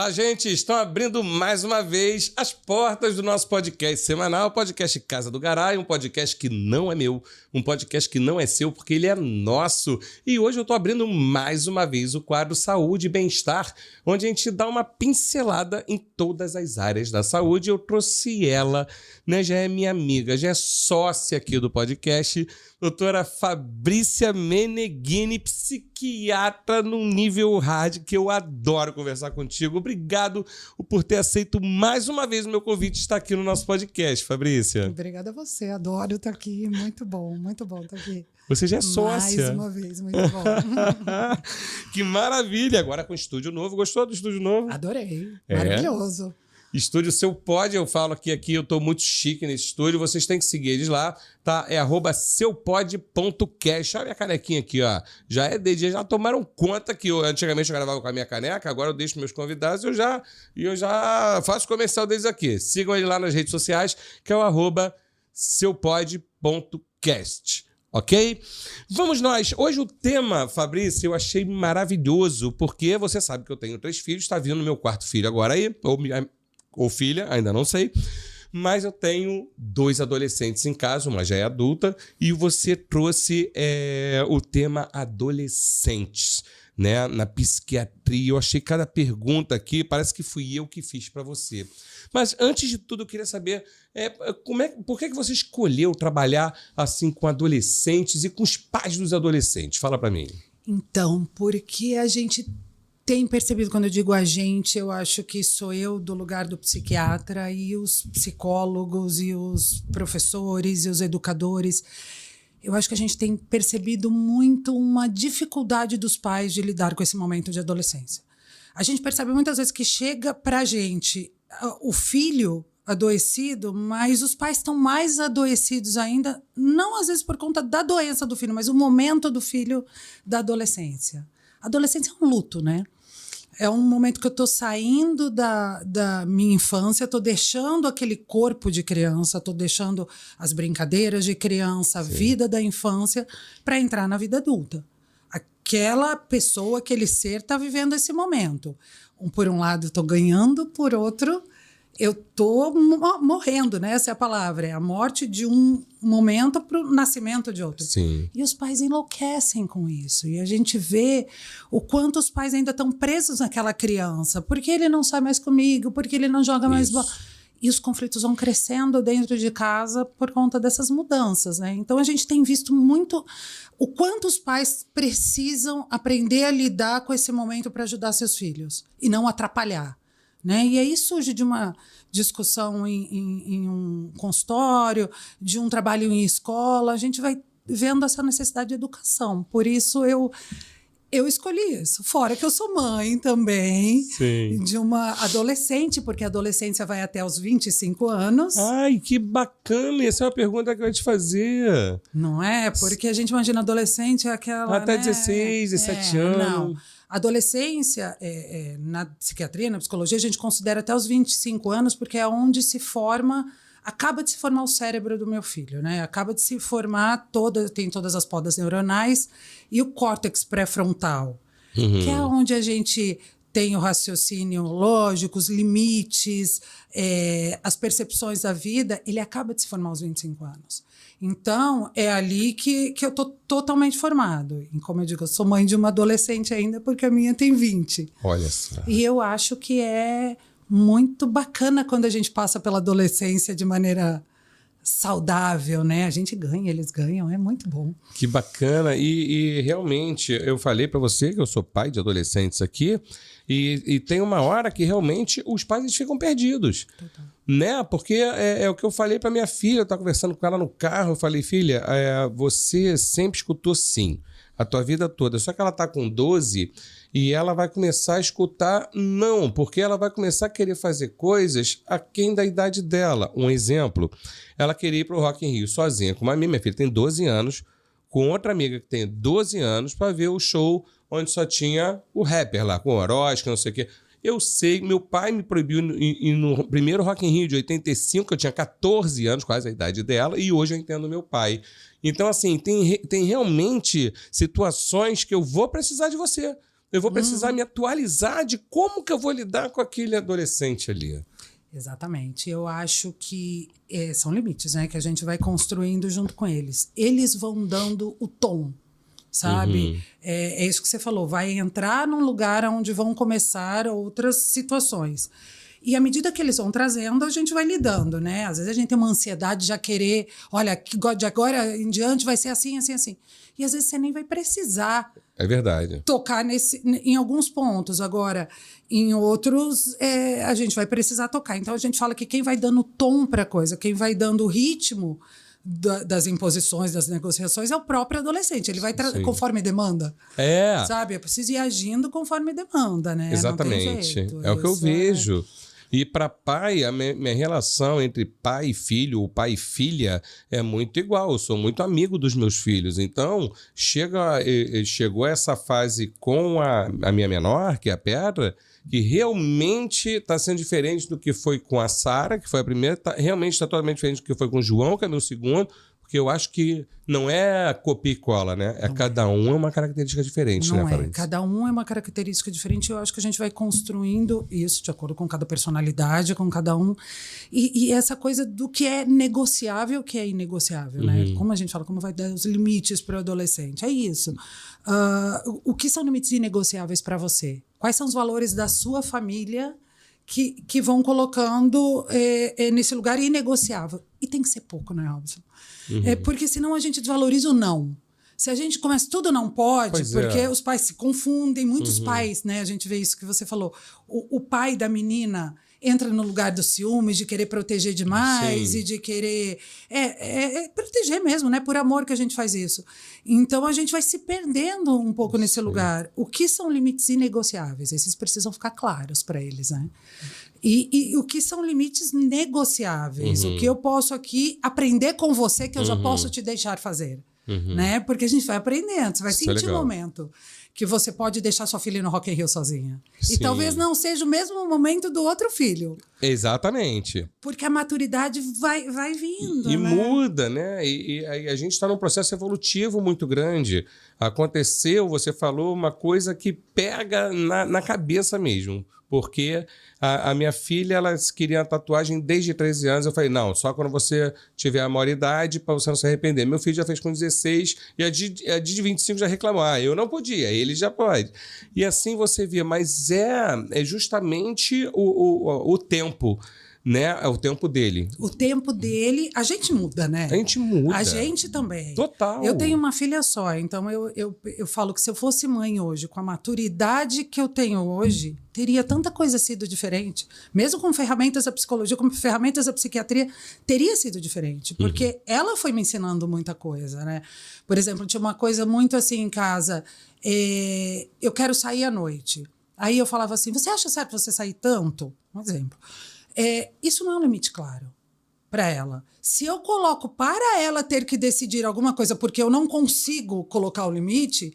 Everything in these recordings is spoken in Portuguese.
Fala, gente! Estão abrindo mais uma vez as portas do nosso podcast semanal, o podcast Casa do Garay, um podcast que não é meu, um podcast que não é seu, porque ele é nosso. E hoje eu estou abrindo mais uma vez o quadro Saúde e Bem-Estar, onde a gente dá uma pincelada em todas as áreas da saúde. Eu trouxe ela, né? Já é minha amiga, já é sócia aqui do podcast, doutora Fabrícia Meneghini, psiquiatra num nível hard, que eu adoro conversar contigo. Obrigado por ter aceito mais uma vez o meu convite de estar aqui no nosso podcast, Fabrícia. Obrigada a você, adoro estar aqui, muito bom estar aqui. Você já é sócia. Mais uma vez, muito bom. Que maravilha! Agora com estúdio novo. Gostou do estúdio novo? Adorei, maravilhoso. Estúdio Seu Pod, eu falo aqui eu tô muito chique nesse estúdio, vocês têm que seguir eles lá, tá? É @seupod.cast. Olha a minha canequinha aqui, ó. Já é desde, já tomaram conta que antigamente eu gravava com a minha caneca, agora eu deixo meus convidados e eu já faço comercial deles aqui. Sigam ele lá nas redes sociais, que é o @seupod.cast. Ok? Vamos nós. Hoje o tema, Fabrício, eu achei maravilhoso, porque você sabe que eu tenho 3 filhos, tá vindo meu 4º filho agora aí, ou filha, ainda não sei, mas eu tenho 2 adolescentes em casa, uma já é adulta, e você trouxe o tema adolescentes, né, na psiquiatria. Eu achei cada pergunta aqui, parece que fui eu que fiz para você. Mas antes de tudo, eu queria saber por que você escolheu trabalhar assim com adolescentes e com os pais dos adolescentes? Fala para mim. Então, porque a gente tem percebido, quando eu digo a gente, eu acho que sou eu do lugar do psiquiatra e os psicólogos e os professores e os educadores. Eu acho que a gente tem percebido muito uma dificuldade dos pais de lidar com esse momento de adolescência. A gente percebe muitas vezes que chega para a gente o filho adoecido, mas os pais estão mais adoecidos ainda, não às vezes por conta da doença do filho, mas o momento do filho da adolescência. A adolescência é um luto, né? É um momento que eu estou saindo da minha infância, estou deixando aquele corpo de criança, estou deixando as brincadeiras de criança, a vida da infância, para entrar na vida adulta. Aquela pessoa, aquele ser está vivendo esse momento. Por um lado, estou ganhando, por outro, eu estou morrendo, né? Essa é a palavra. É a morte de um momento para o nascimento de outro. Sim. E os pais enlouquecem com isso. E a gente vê o quanto os pais ainda estão presos naquela criança. Por que ele não sai mais comigo? Por que ele não joga mais bola? E os conflitos vão crescendo dentro de casa por conta dessas mudanças, né? Então, a gente tem visto muito o quanto os pais precisam aprender a lidar com esse momento para ajudar seus filhos e não atrapalhar, né? E aí surge de uma discussão em um consultório, de um trabalho em escola, a gente vai vendo essa necessidade de educação. Por isso, eu escolhi isso. Fora que eu sou mãe também. Sim. De uma adolescente, porque a adolescência vai até os 25 anos. Ai, que bacana! Essa é uma pergunta que eu ia te fazer. Não é? Porque a gente imagina adolescente é aquela... Até né? 16, 17 anos. Não. Adolescência, na psiquiatria, na psicologia, a gente considera até os 25 anos, porque é onde se forma... Acaba de se formar o cérebro do meu filho, né? Acaba de se formar, tem todas as podas neuronais e o córtex pré-frontal, que é onde a gente tem o raciocínio lógico, os limites, as percepções da vida. Ele acaba de se formar aos 25 anos. Então, é ali que eu estou totalmente formado. E como eu digo, eu sou mãe de uma adolescente ainda, porque a minha tem 20. Olha só. E eu acho que é muito bacana quando a gente passa pela adolescência de maneira saudável, né? A gente ganha, eles ganham, é muito bom. Que bacana. E realmente, eu falei para você que eu sou pai de adolescentes aqui, e tem uma hora que realmente os pais eles ficam perdidos. Total. Né? Porque é o que eu falei para minha filha, eu estava conversando com ela no carro, eu falei, filha, você sempre escutou sim, a tua vida toda, só que ela está com 12 e ela vai começar a escutar não, porque ela vai começar a querer fazer coisas aquém da idade dela. Um exemplo, ela queria ir para o Rock in Rio sozinha, com uma amiga, minha filha tem 12 anos, com outra amiga que tem 12 anos, para ver o show onde só tinha o rapper lá, com o Orochi, que não sei o quê. Eu sei, meu pai me proibiu ir no primeiro Rock in Rio de 85, eu tinha 14 anos, quase a idade dela, e hoje eu entendo meu pai. Então, assim, tem realmente situações que eu vou precisar de você. Eu vou precisar me atualizar de como que eu vou lidar com aquele adolescente ali. Exatamente. Eu acho que são limites, né? Que a gente vai construindo junto com eles. Eles vão dando o tom, sabe? É isso que você falou. Vai entrar num lugar onde vão começar outras situações. E à medida que eles vão trazendo, a gente vai lidando, né? Às vezes a gente tem uma ansiedade de já querer, olha, de agora em diante vai ser assim, assim, assim. E às vezes você nem vai precisar. É verdade. Tocar em alguns pontos. Agora, em outros, a gente vai precisar tocar. Então, a gente fala que quem vai dando tom para a coisa, quem vai dando o ritmo das imposições, das negociações, é o próprio adolescente. Ele vai conforme demanda. Sabe? Eu preciso ir agindo conforme demanda, né? Exatamente. Não tem jeito. É o que eu vejo. E para pai, a minha relação entre pai e filho, o pai e filha, é muito igual. Eu sou muito amigo dos meus filhos. Então, chegou essa fase com a minha menor, que é a Petra, que realmente está sendo diferente do que foi com a Sara, que foi a primeira. Realmente está totalmente diferente do que foi com o João, que é meu segundo. Porque eu acho que não é copia e cola, né? Cada um é uma característica diferente, né, Fabrício? Cada um é uma característica diferente. Eu acho que a gente vai construindo isso de acordo com cada personalidade, com cada um. E essa coisa do que é negociável, o que é inegociável, né? Como a gente fala, como vai dar os limites para o adolescente. É isso. O que são limites inegociáveis para você? Quais são os valores da sua família que vão colocando nesse lugar inegociável? E tem que ser pouco, né, Robson? Porque senão a gente desvaloriza o não. Se a gente começa tudo não pode, porque os pais se confundem, muitos pais, né? A gente vê isso que você falou. O pai da menina entra no lugar do ciúme, de querer proteger demais e de querer proteger mesmo, né? Por amor que a gente faz isso. Então a gente vai se perdendo um pouco nesse lugar. O que são limites inegociáveis? Esses precisam ficar claros para eles, né? E o que são limites negociáveis? O que eu posso aqui aprender com você que eu já posso te deixar fazer? Né? Porque a gente vai aprendendo, você vai sentir um momento que você pode deixar sua filha no Rock in Rio sozinha. Sim. E talvez não seja o mesmo momento do outro filho. Exatamente. Porque a maturidade vai vindo, E né? muda, né? E a gente está num processo evolutivo muito grande. Aconteceu, você falou, uma coisa que pega na cabeça mesmo. Porque a minha filha, ela queria a tatuagem desde 13 anos. Eu falei, não, só quando você tiver a maioridade para você não se arrepender. Meu filho já fez com 16 e a de 25 já reclamou. Eu não podia, ele já pode. E assim você via. Mas é justamente o tempo, né? É o tempo dele. O tempo dele, a gente muda, né? A gente muda. A gente também. Total. Eu tenho uma filha só, então eu falo que se eu fosse mãe hoje, com a maturidade que eu tenho hoje, teria tanta coisa sido diferente. Mesmo com ferramentas da psicologia, com ferramentas da psiquiatria, teria sido diferente. Porque ela foi me ensinando muita coisa, né? Por exemplo, tinha uma coisa muito assim em casa, eu quero sair à noite. Aí eu falava assim, você acha certo você sair tanto? Um exemplo. Isso não é um limite claro para ela. Se eu coloco para ela ter que decidir alguma coisa porque eu não consigo colocar o limite,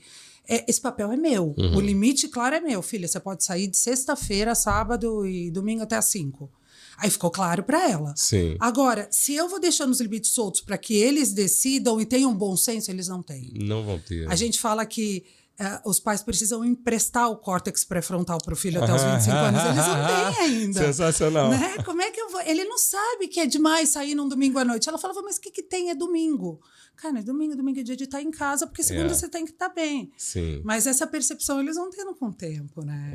esse papel é meu. O limite, claro, é meu. Filha, você pode sair de sexta-feira, sábado e domingo até às 5. Aí ficou claro para ela. Sim. Agora, se eu vou deixando os limites soltos para que eles decidam e tenham bom senso, eles não têm. Não vão ter. A gente fala que os pais precisam emprestar o córtex pré-frontal para o filho até os 25 anos. Eles não têm ainda. Sensacional. Né? Como é que eu vou? Ele não sabe que é demais sair num domingo à noite. Ela falava, mas o que tem? É domingo. Cara, domingo é dia de estar em casa, porque segunda você tem que estar bem. Sim. Mas essa percepção eles vão tendo com o tempo, né?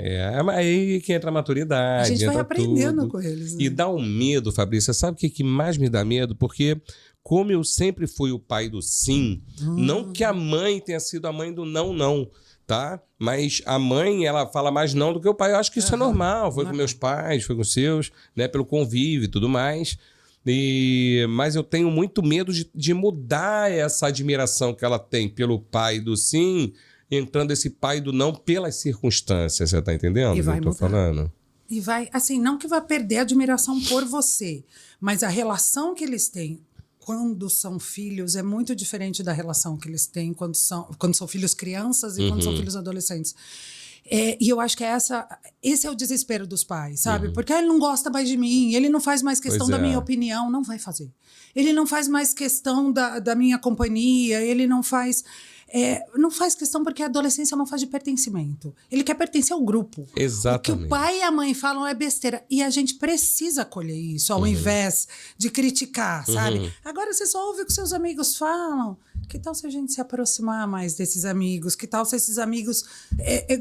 Aí que entra a maturidade. A gente vai aprendendo tudo. Com eles. Né? E dá um medo, Fabrícia. Sabe o que mais me dá medo? Porque como eu sempre fui o pai do sim, não que a mãe tenha sido a mãe do não, tá? Mas a mãe, ela fala mais não do que o pai. Eu acho que isso é normal. Foi com meus pais, foi com os seus, né? Pelo convívio e tudo mais. Mas eu tenho muito medo de mudar essa admiração que ela tem pelo pai do sim, entrando esse pai do não pelas circunstâncias. Você tá entendendo o que eu tô falando? E vai, assim, não que vai perder a admiração por você, mas a relação que eles têm quando são filhos é muito diferente da relação que eles têm quando são filhos crianças e quando são filhos adolescentes. E eu acho que esse é o desespero dos pais, sabe? Porque ele não gosta mais de mim, ele não faz mais questão da minha opinião, não vai fazer. Ele não faz mais questão da minha companhia, ele não faz... não faz questão porque a adolescência é uma fase de pertencimento. Ele quer pertencer ao grupo. Exatamente. O que o pai e a mãe falam é besteira. E a gente precisa acolher isso, ao invés de criticar, sabe? Agora você só ouve o que seus amigos falam. Que tal se a gente se aproximar mais desses amigos? Que tal se esses amigos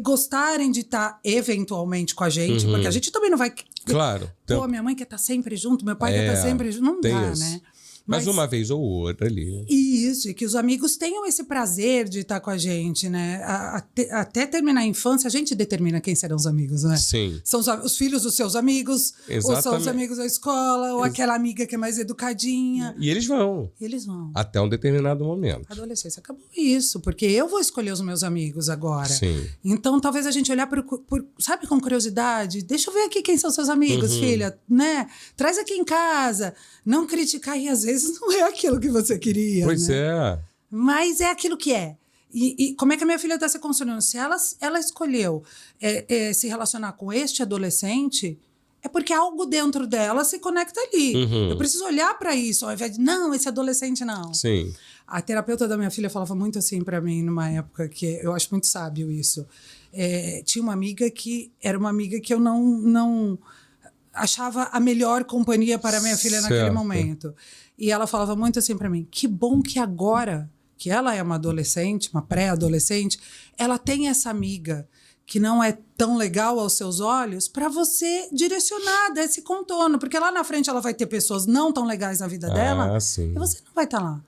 gostarem de estar eventualmente com a gente? Porque a gente também não vai... Claro. Pô, minha mãe quer estar sempre junto, meu pai quer estar sempre junto. Não dá, isso. né? Mas uma vez ou outra ali. Isso, e que os amigos tenham esse prazer de estar com a gente, né? Até terminar a infância, a gente determina quem serão os amigos, né? Sim. São os filhos dos seus amigos, Exatamente. ou são os amigos da escola, ou aquela amiga que é mais educadinha. E eles vão. Eles vão. Até um determinado momento. A adolescência acabou isso, porque eu vou escolher os meus amigos agora. Sim. Então, talvez a gente olhar sabe, com curiosidade, deixa eu ver aqui quem são seus amigos, filha, né? Traz aqui em casa. Não criticar, e às vezes não é aquilo que você queria. Pois né? Mas é aquilo que é. E como é que a minha filha está se construindo? Se ela escolheu se relacionar com este adolescente, é porque algo dentro dela se conecta ali. Eu preciso olhar para isso, ao invés de, não, esse adolescente não. Sim. A terapeuta da minha filha falava muito assim para mim, numa época que eu acho muito sábio isso. Tinha uma amiga que era uma amiga que eu não achava a melhor companhia para minha filha naquele momento. E ela falava muito assim para mim, que bom que agora, que ela é uma adolescente, uma pré-adolescente, ela tem essa amiga que não é tão legal aos seus olhos para você direcionar desse contorno, porque lá na frente ela vai ter pessoas não tão legais na vida dela sim. e você não vai estar lá.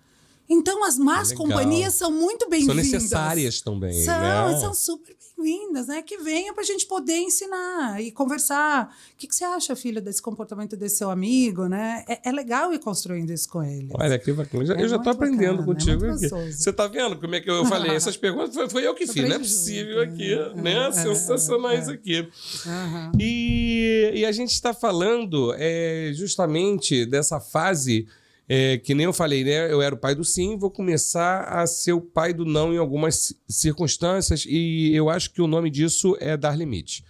Então, as más companhias são muito bem-vindas. São necessárias também, são super bem-vindas, né? Que venham para a gente poder ensinar e conversar. O que você acha, filha, desse comportamento desse seu amigo, né? É legal ir construindo isso com ele. Olha, que bacana. Eu já estou aprendendo contigo aqui. Você está vendo como é que eu falei? Essas perguntas foi eu que fiz. Não é possível aqui, né? Sensacionais aqui. E a gente está falando justamente dessa fase... que nem eu falei, né? Eu era o pai do sim, vou começar a ser o pai do não em algumas circunstâncias e eu acho que o nome disso é dar limite,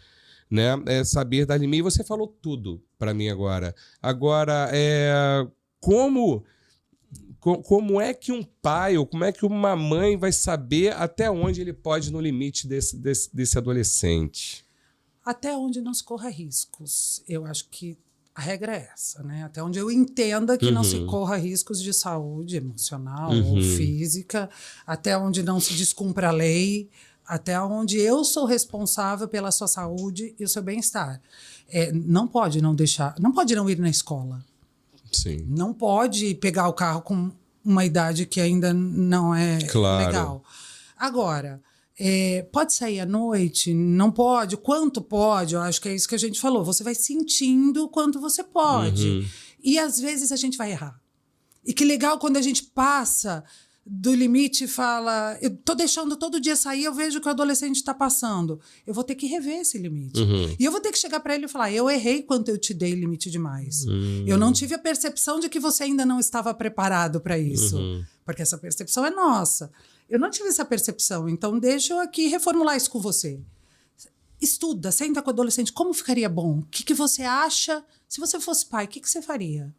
né? É saber dar limite. E você falou tudo para mim agora. Agora, como é que um pai ou como é que uma mãe vai saber até onde ele pode ir no limite desse adolescente? Até onde não se corra riscos. Eu acho que a regra é essa, né? Até onde eu entenda que não se corra riscos de saúde emocional ou física, até onde não se descumpra a lei, até onde eu sou responsável pela sua saúde e o seu bem-estar. Não pode não deixar, não pode não ir na escola. Sim. Não pode pegar o carro com uma idade que ainda não é legal. Agora... pode sair à noite? Não pode? Quanto pode? Eu acho que é isso que a gente falou. Você vai sentindo o quanto você pode. E às vezes a gente vai errar. E que legal quando a gente passa do limite e fala... Eu tô deixando todo dia sair, eu vejo que o adolescente está passando. Eu vou ter que rever esse limite. E eu vou ter que chegar para ele e falar, eu errei quando eu te dei limite demais. Eu não tive a percepção de que você ainda não estava preparado para isso. Porque essa percepção é nossa. Eu não tive essa percepção, então deixa eu aqui reformular isso com você. Estuda, senta com o adolescente, como ficaria bom? O que você acha? Se você fosse pai, o que você faria?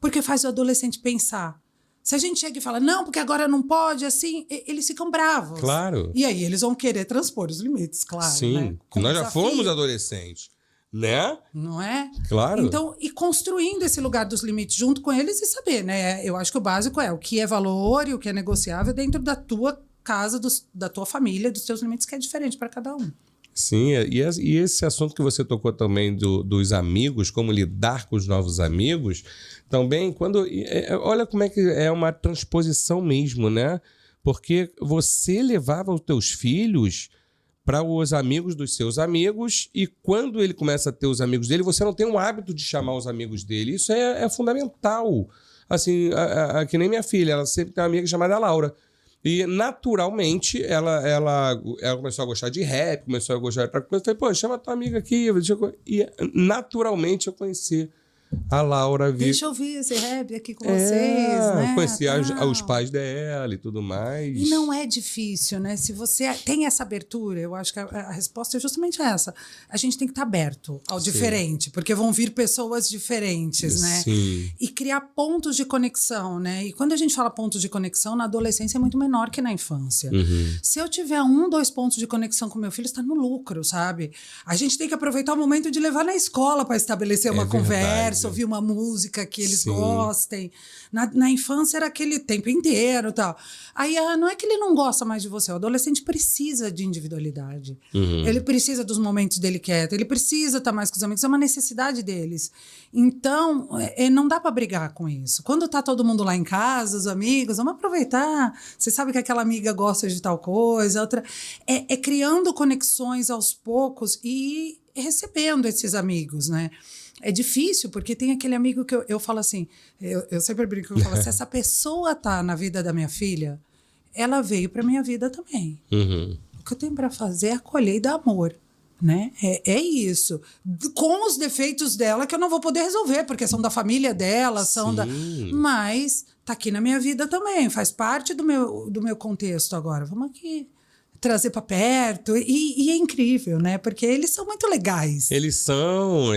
Porque faz o adolescente pensar. Se a gente chega e fala, não, porque agora não pode, assim, eles ficam bravos. Claro. E aí eles vão querer transpor os limites, claro. Sim, né? nós já fomos adolescentes. Né? Não é? Claro. Então, e construindo esse lugar dos limites junto com eles e saber, né? Eu acho que o básico é o que é valor e o que é negociável dentro da tua casa, da tua família, dos teus limites, que é diferente para cada um. Sim, e esse assunto que você tocou também dos amigos, como lidar com os novos amigos, também, olha como é que é uma transposição mesmo, né? Porque você levava os teus filhos para os amigos dos seus amigos e quando ele começa a ter os amigos dele, você não tem o hábito de chamar os amigos dele. Isso é fundamental. Assim, que nem minha filha, ela sempre tem uma amiga chamada Laura. E, naturalmente, ela começou a gostar de rap, começou a gostar de outra coisa. Eu falei, pô, chama a tua amiga aqui. E, naturalmente, eu conheci A Laura viu. Deixa eu ouvir esse rap aqui com vocês, né? Conheci os pais dela e tudo mais. E não é difícil, né? Se você tem essa abertura, eu acho que a resposta é justamente essa. A gente tem que estar aberto ao diferente, porque vão vir pessoas diferentes, né? Sim. E criar pontos de conexão, né? E quando a gente fala pontos de conexão, na adolescência é muito menor que na infância. Se eu tiver 1, 2 pontos de conexão com meu filho, está no lucro, sabe? A gente tem que aproveitar o momento de levar na escola para estabelecer uma conversa, ouvir uma música que eles gostem. Na infância era aquele tempo inteiro e tal. Aí não é que ele não gosta mais de você, o adolescente precisa de individualidade. Ele precisa dos momentos dele quieto, ele precisa estar mais com os amigos, é uma necessidade deles. Então, não dá para brigar com isso. Quando tá todo mundo lá em casa, os amigos, vamos aproveitar. Você sabe que aquela amiga gosta de tal coisa, outra. É criando conexões aos poucos e recebendo esses amigos, né? É difícil, porque tem aquele amigo que eu falo assim, eu sempre brinco, eu falo, se essa pessoa tá na vida da minha filha, ela veio para minha vida também. O que eu tenho para fazer é acolher e dar amor, né? É isso. Com os defeitos dela que eu não vou poder resolver, porque são da família dela, mas tá aqui na minha vida também, faz parte do meu contexto agora. Vamos aqui trazer para perto, e é incrível, né? Porque eles são muito legais. Eles são,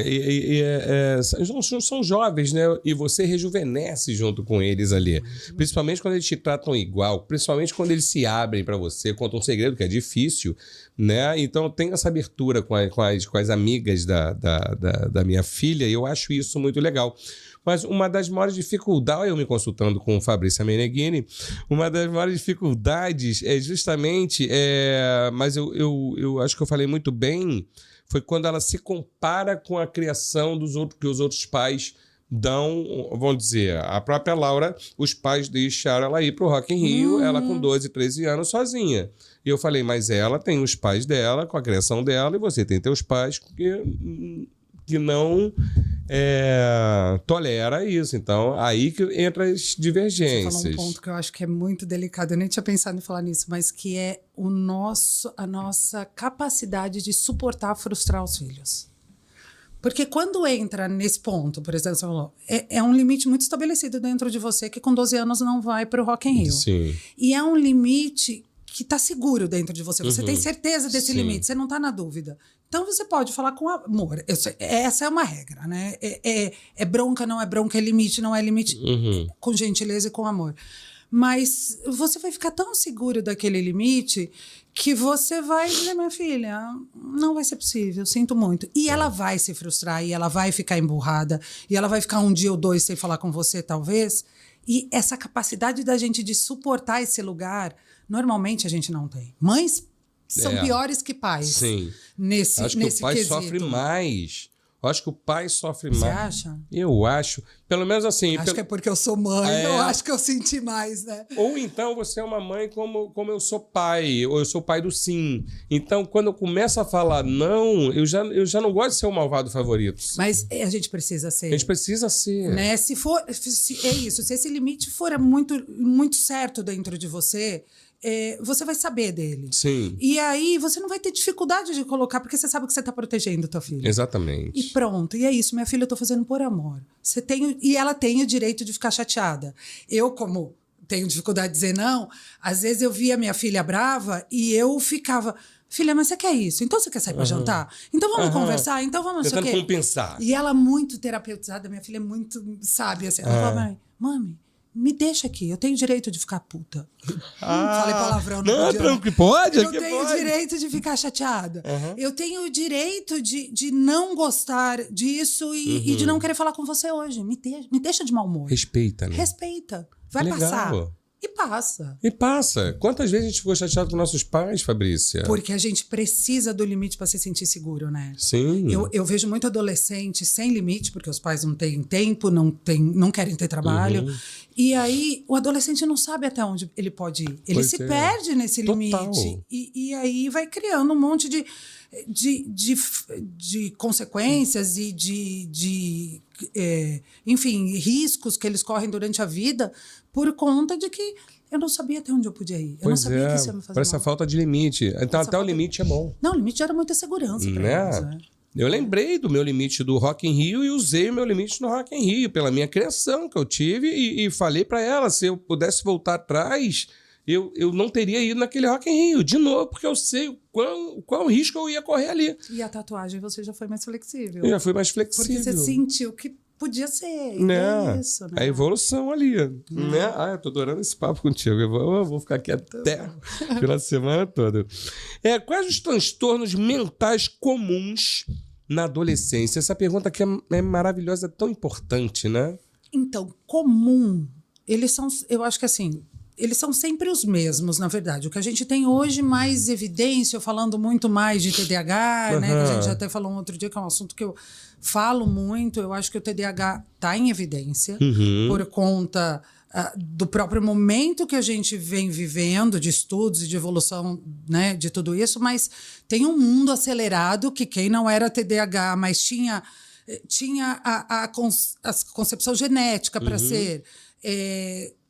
são jovens, né? E você rejuvenesce junto com eles ali. Principalmente quando eles te tratam igual, principalmente quando eles se abrem para você, contam um segredo que é difícil, né? Então tem essa abertura com as amigas da minha filha, e eu acho isso muito legal. Mas uma das maiores dificuldades, eu me consultando com o Fabrício Meneghini, uma das maiores dificuldades é justamente, mas eu acho que eu falei muito bem, foi quando ela se compara com a criação que os outros pais dão, vamos dizer, a própria Laura, os pais deixaram ela ir para o Rock in Rio, ela com 12, 13 anos sozinha. E eu falei, mas ela tem os pais dela, com a criação dela, e você tem teus pais que não tolera isso. Então, aí que entra as divergências. Você falou um ponto que eu acho que é muito delicado. Eu nem tinha pensado em falar nisso, mas que é a nossa capacidade de suportar frustrar os filhos. Porque quando entra nesse ponto, por exemplo, você falou, é um limite muito estabelecido dentro de você que com 12 anos não vai para o Rock in Rio. Sim. E é um limite que está seguro dentro de você. Você tem certeza desse limite, você não está na dúvida. Então você pode falar com amor. Essa é uma regra, né? É bronca, não é bronca, é limite, não é limite. Com gentileza e com amor. Mas você vai ficar tão seguro daquele limite que você vai dizer, minha filha, não vai ser possível, sinto muito. E ela vai se frustrar, e ela vai ficar emburrada, e ela vai ficar um dia ou dois sem falar com você, talvez. E essa capacidade da gente de suportar esse lugar, normalmente a gente não tem. Mães são piores que pais. Sim. Acho que o pai quesito. sofre mais. Eu acho que o pai sofre mais. Você acha? Eu acho. Pelo menos assim. Acho que é porque eu sou mãe, eu acho que eu senti mais, né? Ou então você é uma mãe como eu sou pai, ou eu sou pai do sim. Então, quando eu começo a falar não, eu já não gosto de ser o malvado favorito. Mas a gente precisa ser. A gente precisa ser. Né? Se esse limite for muito, muito certo dentro de você, você vai saber dele. Sim. E aí você não vai ter dificuldade de colocar, porque você sabe que você está protegendo tua filha. Exatamente. E pronto, e é isso. Minha filha eu tô fazendo por amor. E ela tem o direito de ficar chateada. Eu, como tenho dificuldade de dizer não, às vezes eu via minha filha brava e eu ficava... Filha, mas você quer isso? Então você quer sair para jantar? Então vamos conversar? Então vamos... Tentando compensar. E ela muito terapeutizada, minha filha é muito sábia. Assim. Ela fala, mãe, me deixa aqui, eu tenho direito de ficar puta. Falei palavrão, não podia. Não, que pode? Eu tenho direito de ficar chateada. Eu tenho o direito de não gostar disso e de não querer falar com você hoje. Me deixa de mau humor. Respeita, né? Respeita. Vai Legal. passar. E passa. E passa. Quantas vezes a gente ficou chateado com nossos pais, Fabrícia? Porque a gente precisa do limite para se sentir seguro, né? Sim. Eu vejo muito adolescente sem limite, porque os pais não têm tempo, não querem ter trabalho. E aí o adolescente não sabe até onde ele pode ir. Ele se perde nesse limite. E aí vai criando um monte de consequências e enfim, riscos que eles correm durante a vida por conta de que eu não sabia até onde eu podia ir. Eu não sabia que isso ia me fazer por essa mal. falta de limite. Então até o limite é bom. Não, o limite gera muita segurança para eles, né? Eu lembrei do meu limite do Rock in Rio e usei o meu limite no Rock in Rio, pela minha criação que eu tive, e falei para ela, se eu pudesse voltar atrás, eu não teria ido naquele Rock in Rio, de novo, porque eu sei o quão risco eu ia correr ali. E a tatuagem você já foi mais flexível. Eu já fui mais flexível. Porque você sentiu que podia ser, né? é isso, né? A evolução ali, né? Eu tô adorando esse papo contigo. Eu vou ficar aqui até pela semana toda. Quais os transtornos mentais comuns na adolescência? Essa pergunta aqui é maravilhosa, é tão importante, né? Então, comum, eles são, eu acho que assim, eles são sempre os mesmos, na verdade. O que a gente tem hoje mais evidência, falando muito mais de TDAH, né? Que a gente até falou um outro dia, que é um assunto que eu falo muito. Eu acho que o TDAH está em evidência por conta do próprio momento que a gente vem vivendo, de estudos e de evolução, né, de tudo isso, mas tem um mundo acelerado que quem não era TDAH, mas tinha a concepção genética para ser...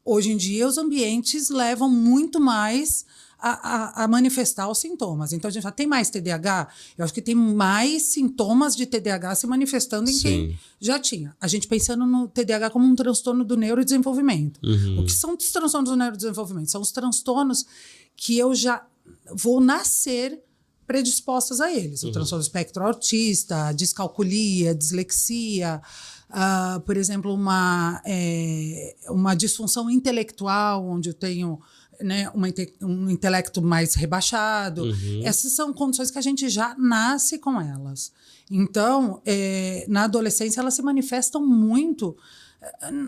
Hoje em dia, os ambientes levam muito mais a manifestar os sintomas. Então, a gente já tem mais TDAH. Eu acho que tem mais sintomas de TDAH se manifestando em quem já tinha. A gente pensando no TDAH como um transtorno do neurodesenvolvimento. O que são os transtornos do neurodesenvolvimento? São os transtornos que eu já vou nascer predispostas a eles. O transtorno do espectro autista, a descalculia, dislexia... por exemplo, uma disfunção intelectual, onde eu tenho, né, um intelecto mais rebaixado. Essas são condições que a gente já nasce com elas. Então, na adolescência, elas se manifestam muito,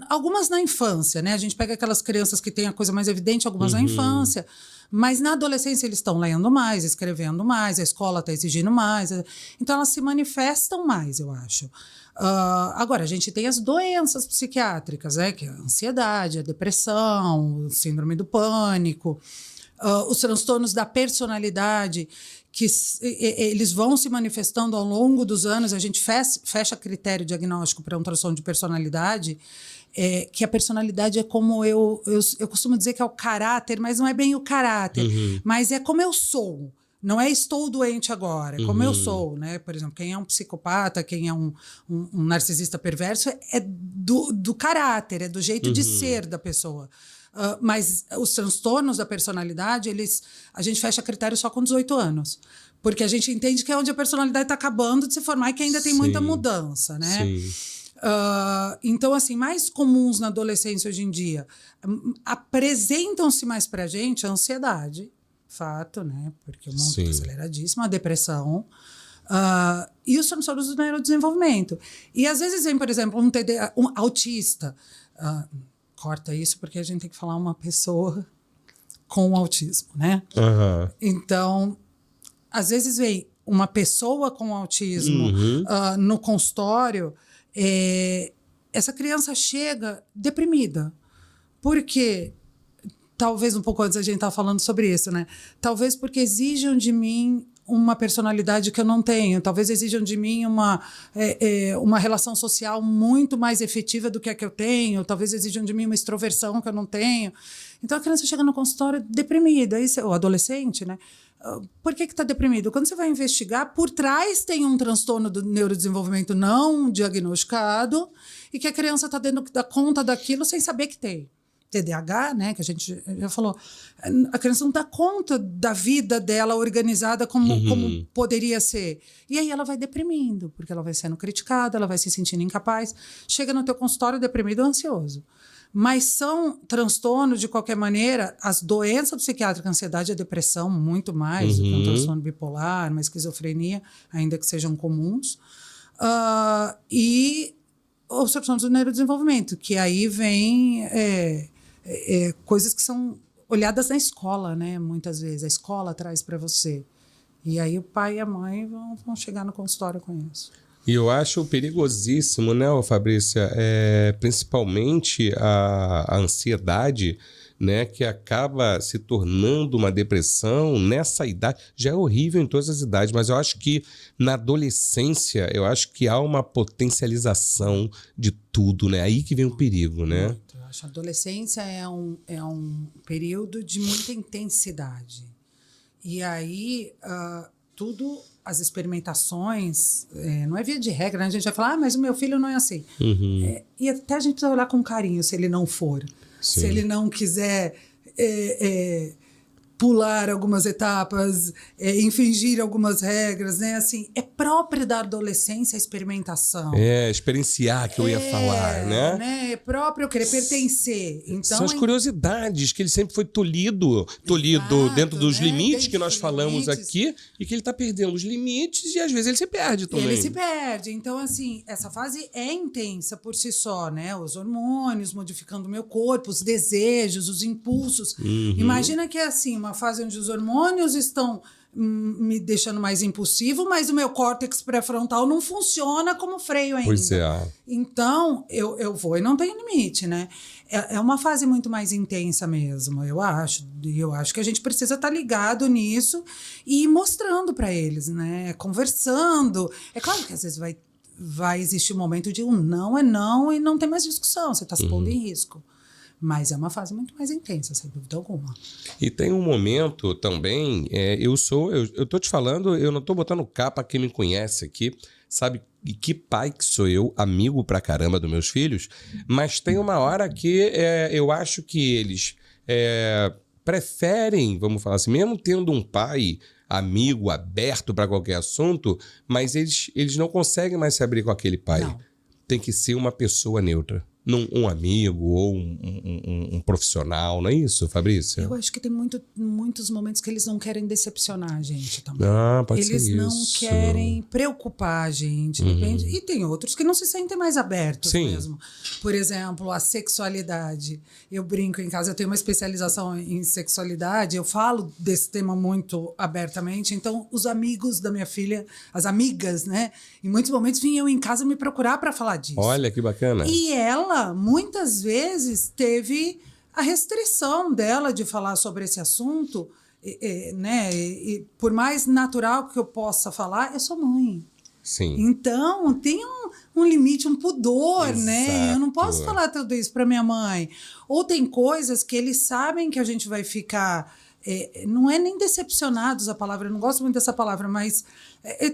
algumas na infância, né? A gente pega aquelas crianças que têm a coisa mais evidente, algumas na infância, mas na adolescência eles estão lendo mais, escrevendo mais, a escola está exigindo mais. Então, elas se manifestam mais, eu acho. Agora, a gente tem as doenças psiquiátricas, né? Que é a ansiedade, a depressão, o síndrome do pânico, os transtornos da personalidade, que eles vão se manifestando ao longo dos anos. A gente fecha critério diagnóstico para um transtorno de personalidade, que a personalidade é como eu costumo dizer que é o caráter, mas não é bem o caráter, mas é como eu sou. Não é estou doente agora, é como eu sou, né? Por exemplo, quem é um psicopata, quem é um narcisista perverso, é do caráter, é do jeito de ser da pessoa. Mas os transtornos da personalidade, a gente fecha critério só com 18 anos. Porque a gente entende que é onde a personalidade está acabando de se formar e que ainda tem muita mudança, né? Então, assim, mais comuns na adolescência hoje em dia, apresentam-se mais pra gente a ansiedade, fato, né? Porque o mundo está aceleradíssimo, a depressão e os transtornos do neurodesenvolvimento. E às vezes vem, por exemplo, um autista. Corta isso porque a gente tem que falar uma pessoa com autismo, né? Então, às vezes vem uma pessoa com autismo no consultório, essa criança chega deprimida. Por quê? Talvez um pouco antes a gente estava falando sobre isso, né? Talvez porque exijam de mim uma personalidade que eu não tenho. Talvez exijam de mim uma relação social muito mais efetiva do que a que eu tenho. Talvez exijam de mim uma extroversão que eu não tenho. Então a criança chega no consultório deprimida, o adolescente, né? Por que está deprimido? Quando você vai investigar, por trás tem um transtorno do neurodesenvolvimento não diagnosticado e que a criança está dando conta daquilo sem saber que tem. TDAH, né, que a gente já falou, a criança não dá conta da vida dela organizada como poderia ser. E aí ela vai deprimindo, porque ela vai sendo criticada, ela vai se sentindo incapaz, chega no teu consultório deprimido ou ansioso. Mas são transtornos, de qualquer maneira, as doenças psiquiátricas, a ansiedade e a depressão, muito mais do que um transtorno bipolar, uma esquizofrenia, ainda que sejam comuns. E os transtornos do neurodesenvolvimento, que aí vem coisas que são olhadas na escola, né? Muitas vezes. A escola traz para você. E aí o pai e a mãe vão chegar no consultório com isso. E eu acho perigosíssimo, né, Fabrícia? Principalmente a ansiedade, né, que acaba se tornando uma depressão nessa idade. Já é horrível em todas as idades, mas eu acho que na adolescência, eu acho que há uma potencialização de tudo, né? Aí que vem o perigo, né? Muito. Eu acho que a adolescência é um período de muita intensidade. E aí tudo as experimentações, não é via de regra, né? A gente vai falar, mas o meu filho não é assim. E até a gente precisa olhar com carinho se ele não for. Sim. Se ele não quiser pular algumas etapas, infringir algumas regras, né? Assim, é próprio da adolescência a experimentação. Experienciar, que eu ia falar, né? É próprio querer pertencer. Então, são as curiosidades, que ele sempre foi tolhido dentro dos limites dentro que nós dos falamos limites. aqui, e que ele está perdendo os limites e às vezes ele se perde também. Ele se perde. Então, assim, essa fase é intensa por si só, né? Os hormônios modificando o meu corpo, os desejos, os impulsos. Imagina que é assim, uma fase onde os hormônios estão me deixando mais impulsivo, mas o meu córtex pré-frontal não funciona como freio ainda. Pois é. Então, eu vou e não tem limite, né? É uma fase muito mais intensa mesmo, eu acho. E eu acho que a gente precisa estar ligado nisso e ir mostrando para eles, né? Conversando. É claro que às vezes vai existir um momento de um não e não tem mais discussão, você está se pondo em risco. Mas é uma fase muito mais intensa, sem dúvida alguma. E tem um momento também, eu tô te falando, eu não tô botando capa, quem me conhece aqui, sabe que pai que sou eu, amigo pra caramba dos meus filhos, mas tem uma hora que eu acho que eles preferem, vamos falar assim, mesmo tendo um pai amigo, aberto para qualquer assunto, mas eles não conseguem mais se abrir com aquele pai. Não. Tem que ser uma pessoa neutra. Um amigo ou um profissional, não é isso, Fabrícia? Eu acho que tem muitos momentos que eles não querem decepcionar a gente também. Pode ser Eles não isso. querem preocupar a gente. Depende. E tem outros que não se sentem mais abertos mesmo. Por exemplo, a sexualidade. Eu brinco em casa, eu tenho uma especialização em sexualidade, eu falo desse tema muito abertamente. Então, os amigos da minha filha, as amigas, né? Em muitos momentos vinham em casa me procurar para falar disso. Olha que bacana. E ela, muitas vezes, teve a restrição dela de falar sobre esse assunto, né? E por mais natural que eu possa falar, eu sou mãe. Sim. Então, tem um limite, um pudor, Exato. né? Eu não posso falar tudo isso para minha mãe. Ou tem coisas que eles sabem que a gente vai ficar... não é nem decepcionados a palavra, eu não gosto muito dessa palavra, mas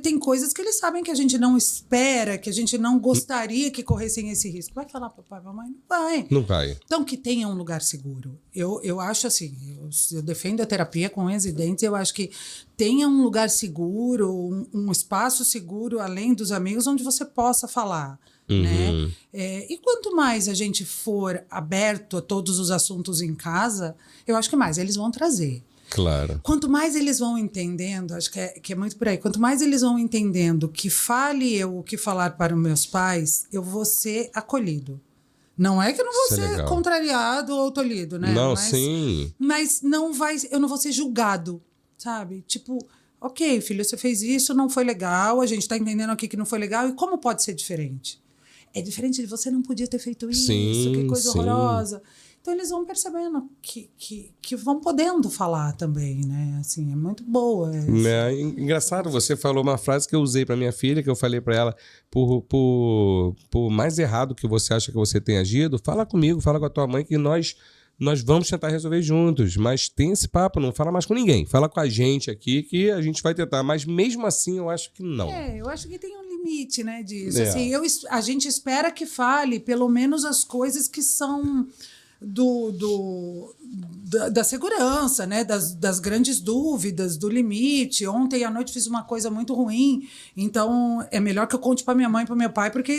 tem coisas que eles sabem que a gente não espera, que a gente não gostaria que corressem esse risco. Vai falar para o pai e mamãe? Não vai. Não vai. Então, que tenha um lugar seguro. Eu acho assim, eu defendo a terapia com unhas e dentes, eu acho que tenha um lugar seguro, um espaço seguro, além dos amigos, onde você possa falar. Né? E quanto mais a gente for aberto a todos os assuntos em casa, eu acho que mais eles vão trazer. Claro. Quanto mais eles vão entendendo, acho que é muito por aí, quanto mais eles vão entendendo que fale eu o que falar para os meus pais, eu vou ser acolhido. Não é que eu não vou ser contrariado ou tolhido, né? Não, sim. Mas eu não vou ser julgado, sabe? Tipo, ok, filho, você fez isso, não foi legal, a gente está entendendo aqui que não foi legal, e como pode ser diferente? É diferente de você não podia ter feito isso, que coisa horrorosa. Então, eles vão percebendo que vão podendo falar também, né? Assim, é muito boa. Engraçado, você falou uma frase que eu usei para minha filha, que eu falei para ela, por mais errado que você acha que você tem agido, fala comigo, fala com a tua mãe, que nós vamos tentar resolver juntos, mas tem esse papo, não fala mais com ninguém. Fala com a gente aqui que a gente vai tentar, mas mesmo assim eu acho que não. Eu acho que tem um limite, né, disso. Assim, a gente espera que fale pelo menos as coisas que são da segurança, né? Das grandes dúvidas, do limite. Ontem à noite fiz uma coisa muito ruim, então é melhor que eu conte para minha mãe e para meu pai, porque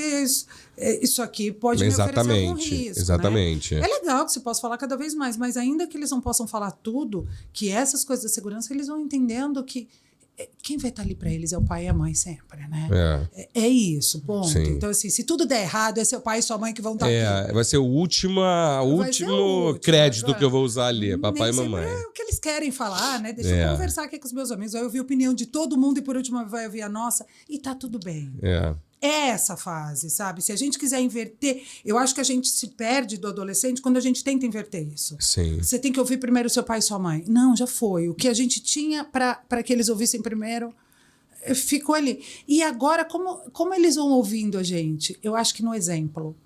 isso aqui pode me oferecer algum risco. Exatamente. Né? É legal que você possa falar cada vez mais, mas ainda que eles não possam falar tudo, que essas coisas da segurança, eles vão entendendo que quem vai estar ali para eles é o pai e a mãe sempre, né? É isso, ponto. Sim. Então, assim, se tudo der errado, é seu pai e sua mãe que vão estar aqui. Vai ser o último crédito que eu vou usar ali, papai e mamãe. É o que eles querem falar, né? Deixa eu conversar aqui com os meus amigos, vai ouvir a opinião de todo mundo e por último vai ouvir a nossa e tá tudo bem. É essa fase, sabe? Se a gente quiser inverter, eu acho que a gente se perde do adolescente quando a gente tenta inverter isso. Sim. Você tem que ouvir primeiro seu pai e sua mãe. Não, já foi. O que a gente tinha para que eles ouvissem primeiro ficou ali. E agora, como eles vão ouvindo a gente? Eu acho que no exemplo.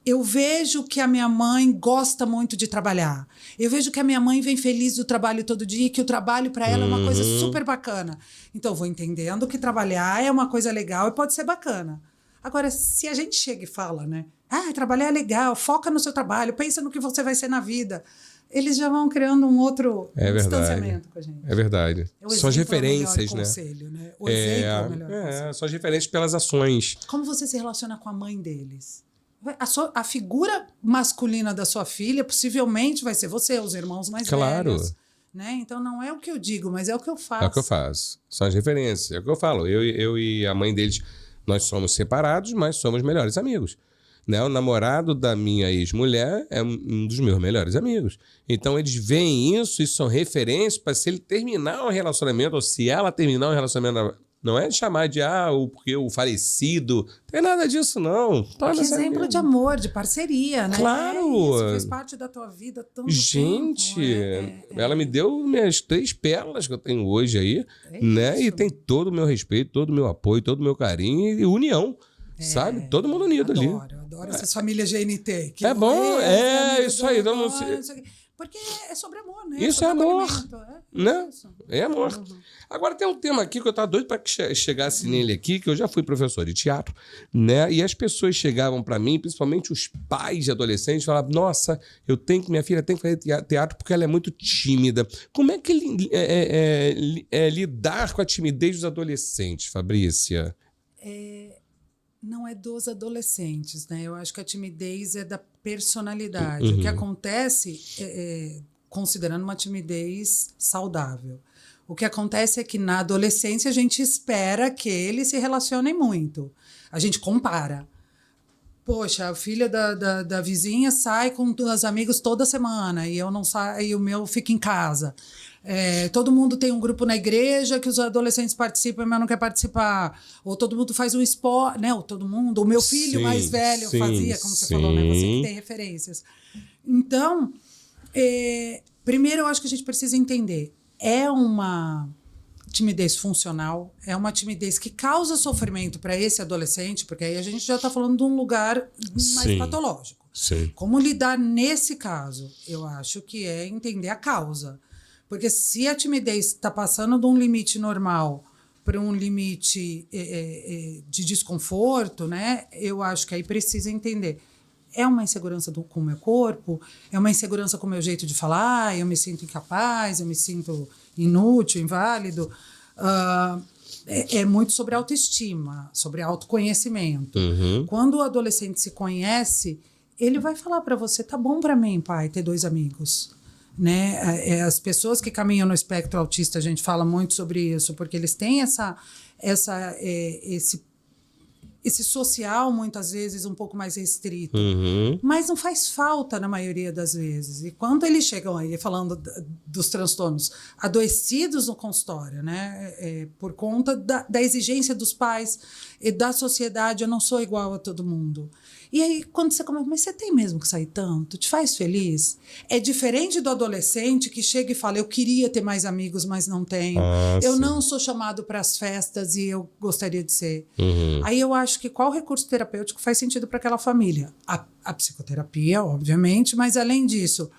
Eu vejo que a minha mãe gosta muito de trabalhar. Eu vejo que a minha mãe vem feliz do trabalho todo dia e que o trabalho para ela é uma coisa super bacana. Então, eu vou entendendo que trabalhar é uma coisa legal e pode ser bacana. Agora, se a gente chega e fala, né? Trabalhar é legal, foca no seu trabalho, pensa no que você vai ser na vida. Eles já vão criando um outro distanciamento com a gente. É verdade. São as referências, né? Conselho, né? O exemplo é o melhor conselho. São as referências pelas ações. Como você se relaciona com a mãe deles? A figura masculina da sua filha possivelmente vai ser você, os irmãos mais velhos. Né? Então não é o que eu digo, mas é o que eu faço. É o que eu faço. São as referências. É o que eu falo. Eu e a mãe deles, nós somos separados, mas somos melhores amigos. Né? O namorado da minha ex-mulher é um dos meus melhores amigos. Então eles veem isso são referências para se ele terminar um relacionamento, ou se ela terminar um relacionamento. Não é chamar de porque o falecido. Não tem nada disso, não. Que exemplo de amor, de parceria, né? Claro! Isso fez parte da tua vida tanto Gente, tempo. Ela me deu minhas 3 pérolas que eu tenho hoje aí, né? Isso. E tem todo o meu respeito, todo o meu apoio, todo o meu carinho e união. Sabe? Todo mundo unido ali. Adoro essas famílias GNT. É bom, isso aí. Porque é sobre amor, né? Isso é amor. Né? Isso. É amor. Agora tem um tema aqui que eu tava doido para que chegasse nele aqui, que eu já fui professor de teatro, né? E as pessoas chegavam para mim, principalmente os pais de adolescentes, falavam: nossa, minha filha tem que fazer teatro porque ela é muito tímida. Como é que lidar com a timidez dos adolescentes, Fabrícia? Não é dos adolescentes, né? Eu acho que a timidez é da personalidade. O que acontece, considerando uma timidez saudável, o que acontece é que na adolescência a gente espera que eles se relacionem muito. A gente compara. Poxa, a filha da vizinha sai com os amigos toda semana e eu não saio, e o meu fica em casa. Todo mundo tem um grupo na igreja que os adolescentes participam, mas não quer participar. Ou todo mundo faz um esporte, né? Ou todo mundo. O meu filho mais velho fazia, como você falou, né? Você que tem referências. Então, primeiro eu acho que a gente precisa entender. É uma timidez funcional, é uma timidez que causa sofrimento para esse adolescente, porque aí a gente já está falando de um lugar mais patológico. Sim. Como lidar nesse caso? Eu acho que é entender a causa. Porque se a timidez está passando de um limite normal para um limite de desconforto, né? Eu acho que aí precisa entender. É uma insegurança com o meu corpo? É uma insegurança com o meu jeito de falar? Eu me sinto incapaz? Eu me sinto inútil, inválido? É muito sobre autoestima, sobre autoconhecimento. Quando o adolescente se conhece, ele vai falar para você: tá bom para mim, pai, ter 2 amigos. Né? As pessoas que caminham no espectro autista, a gente fala muito sobre isso, porque eles têm esse social, muitas vezes, um pouco mais restrito. Mas não faz falta na maioria das vezes. E quando eles chegam aí, falando dos transtornos, adoecidos no consultório, né? Por conta da exigência dos pais e da sociedade, eu não sou igual a todo mundo. E aí, quando você começa, mas você tem mesmo que sair tanto? Te faz feliz? É diferente do adolescente que chega e fala: eu queria ter mais amigos, mas não tenho. Eu não sou chamado para as festas e eu gostaria de ser. Aí eu acho que qual recurso terapêutico faz sentido para aquela família? A psicoterapia, obviamente, mas além disso,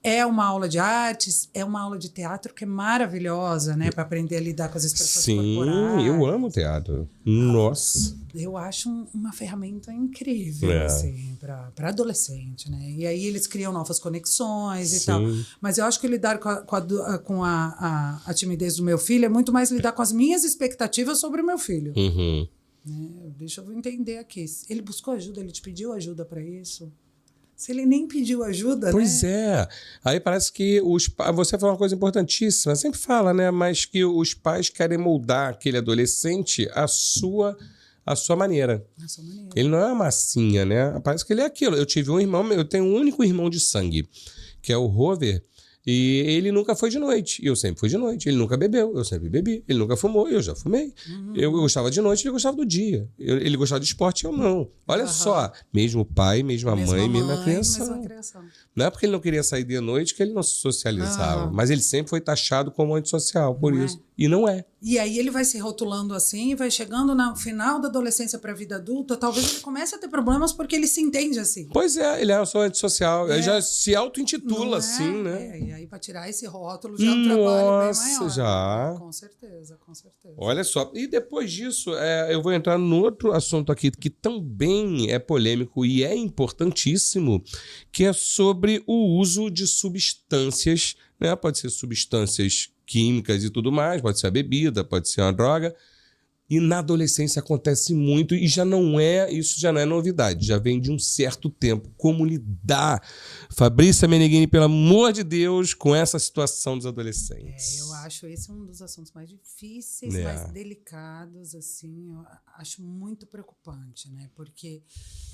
é uma aula de artes, é uma aula de teatro que é maravilhosa, né? Para aprender a lidar com as expressões corporais. Sim, eu amo teatro. Nossa. Eu acho uma ferramenta incrível, assim, para adolescente, né? E aí eles criam novas conexões e tal. Mas eu acho que lidar com a timidez do meu filho é muito mais lidar com as minhas expectativas sobre o meu filho. Né? Deixa eu entender aqui. Ele buscou ajuda? Ele te pediu ajuda para isso? Se ele nem pediu ajuda, pois é. Aí parece que você falou uma coisa importantíssima, sempre fala, né? Mas que os pais querem moldar aquele adolescente à sua maneira. À sua maneira. Ele não é uma massinha, né? Parece que ele é aquilo. Eu tenho um único irmão de sangue, que é o Rover, e ele nunca foi de noite. Eu sempre fui de noite. Ele nunca bebeu, eu sempre bebi. Ele nunca fumou, eu já fumei. Eu gostava de noite, ele gostava do dia. Ele gostava de esporte, eu não. Olha só, mesmo pai, mesma mãe, mesma criação. Não é porque ele não queria sair de noite que ele não se socializava. Mas ele sempre foi taxado como antissocial, por isso. E não é. E aí ele vai se rotulando assim, vai chegando no final da adolescência para a vida adulta, talvez ele comece a ter problemas porque ele se entende assim. Pois é, ele é só antissocial. Ele já se auto-intitula assim, né? E aí para tirar esse rótulo já é um trabalho bem maior. Já. Com certeza, com certeza. Olha só. E depois disso, eu vou entrar no outro assunto aqui que também é polêmico e é importantíssimo, que é sobre o uso de substâncias, né? Pode ser substâncias químicas e tudo mais, pode ser a bebida, pode ser uma droga. E na adolescência acontece muito e isso já não é novidade, já vem de um certo tempo. Como lidar, Fabrícia Meneghini, pelo amor de Deus, com essa situação dos adolescentes? Eu acho esse um dos assuntos mais difíceis, mais delicados, assim, eu acho muito preocupante, né? Porque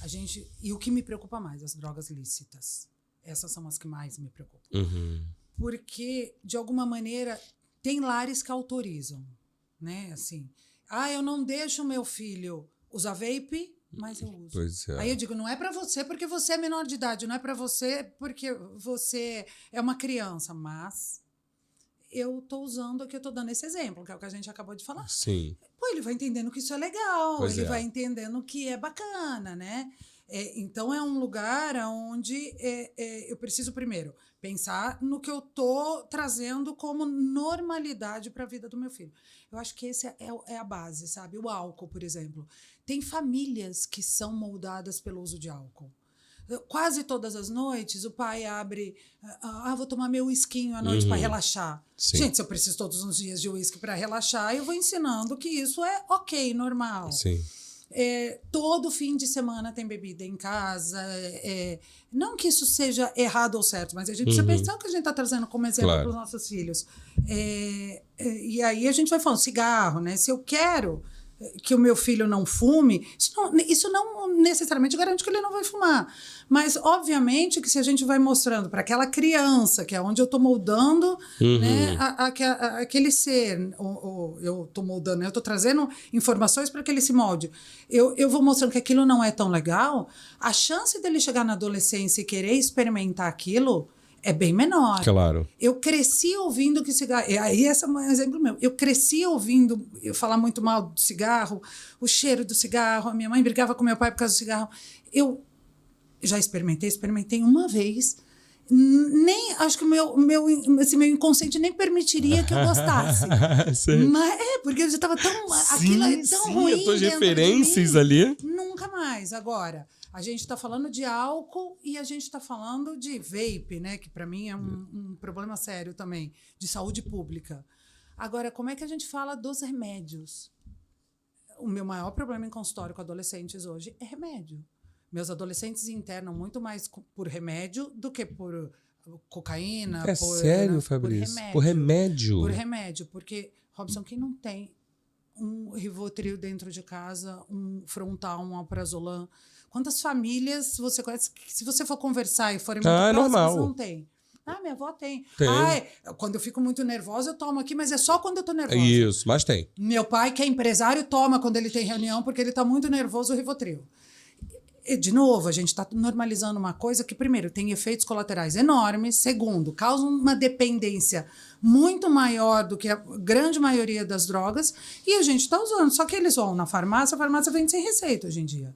a gente... E o que me preocupa mais, as drogas lícitas. Essas são as que mais me preocupam. Uhum. Porque, de alguma maneira, tem lares que autorizam, né? Assim, eu não deixo meu filho usar vape, mas eu uso. Pois é. Aí eu digo, não é para você porque você é menor de idade, não é para você porque você é uma criança, mas eu tô usando aqui, eu tô dando esse exemplo, que é o que a gente acabou de falar. Sim. Pô, ele vai entendendo que isso é legal, Pois ele vai entendendo que é bacana, né? Então, é um lugar onde eu preciso, primeiro, pensar no que eu estou trazendo como normalidade para a vida do meu filho. Eu acho que esse é a base, sabe? O álcool, por exemplo. Tem famílias que são moldadas pelo uso de álcool. Quase todas as noites, o pai abre... vou tomar meu whiskinho à noite para relaxar. Sim. Gente, se eu preciso todos os dias de whisky para relaxar, eu vou ensinando que isso é ok, normal. Sim. Todo fim de semana tem bebida em casa. Não que isso seja errado ou certo, mas a gente precisa pensar o que a gente está trazendo como exemplo para os nossos filhos. E aí a gente vai falando, cigarro, né? Se eu quero que o meu filho não fume, isso não necessariamente garante que ele não vai fumar. Mas, obviamente, que se a gente vai mostrando para aquela criança, que é onde eu estou moldando né, aquele ser, eu estou moldando, eu estou trazendo informações para que ele se molde, eu vou mostrando que aquilo não é tão legal, a chance dele chegar na adolescência e querer experimentar aquilo é bem menor. Claro. Eu cresci ouvindo que cigarro... Aí esse é um exemplo meu. Eu cresci ouvindo eu falar muito mal do cigarro, o cheiro do cigarro, a minha mãe brigava com meu pai por causa do cigarro. Eu já experimentei uma vez. Nem acho que o meu inconsciente nem permitiria que eu gostasse. Mas porque eu já estava tão... aquilo é tão ruim. As tuas referências ali. Nunca mais. Agora... A gente está falando de álcool e a gente está falando de vape, né? Que para mim é um problema sério também, de saúde pública. Agora, como é que a gente fala dos remédios? O meu maior problema em consultório com adolescentes hoje é remédio. Meus adolescentes internam muito mais por remédio do que por cocaína. Sério, Fabrício? Por remédio? Por remédio, porque, Robson, quem não tem um Rivotril dentro de casa, um Frontal, um Alprazolam... Quantas famílias você conhece que, se você for conversar e forem muito próximas, normal. Não tem? Minha avó tem. Quando eu fico muito nervosa, eu tomo aqui, mas é só quando eu tô nervosa. Isso, mas tem. Meu pai, que é empresário, toma quando ele tem reunião, porque ele tá muito nervoso, o Rivotril. E, de novo, a gente está normalizando uma coisa que, primeiro, tem efeitos colaterais enormes. Segundo, causa uma dependência muito maior do que a grande maioria das drogas. E a gente está usando. Só que eles vão na farmácia, a farmácia vende sem receita hoje em dia.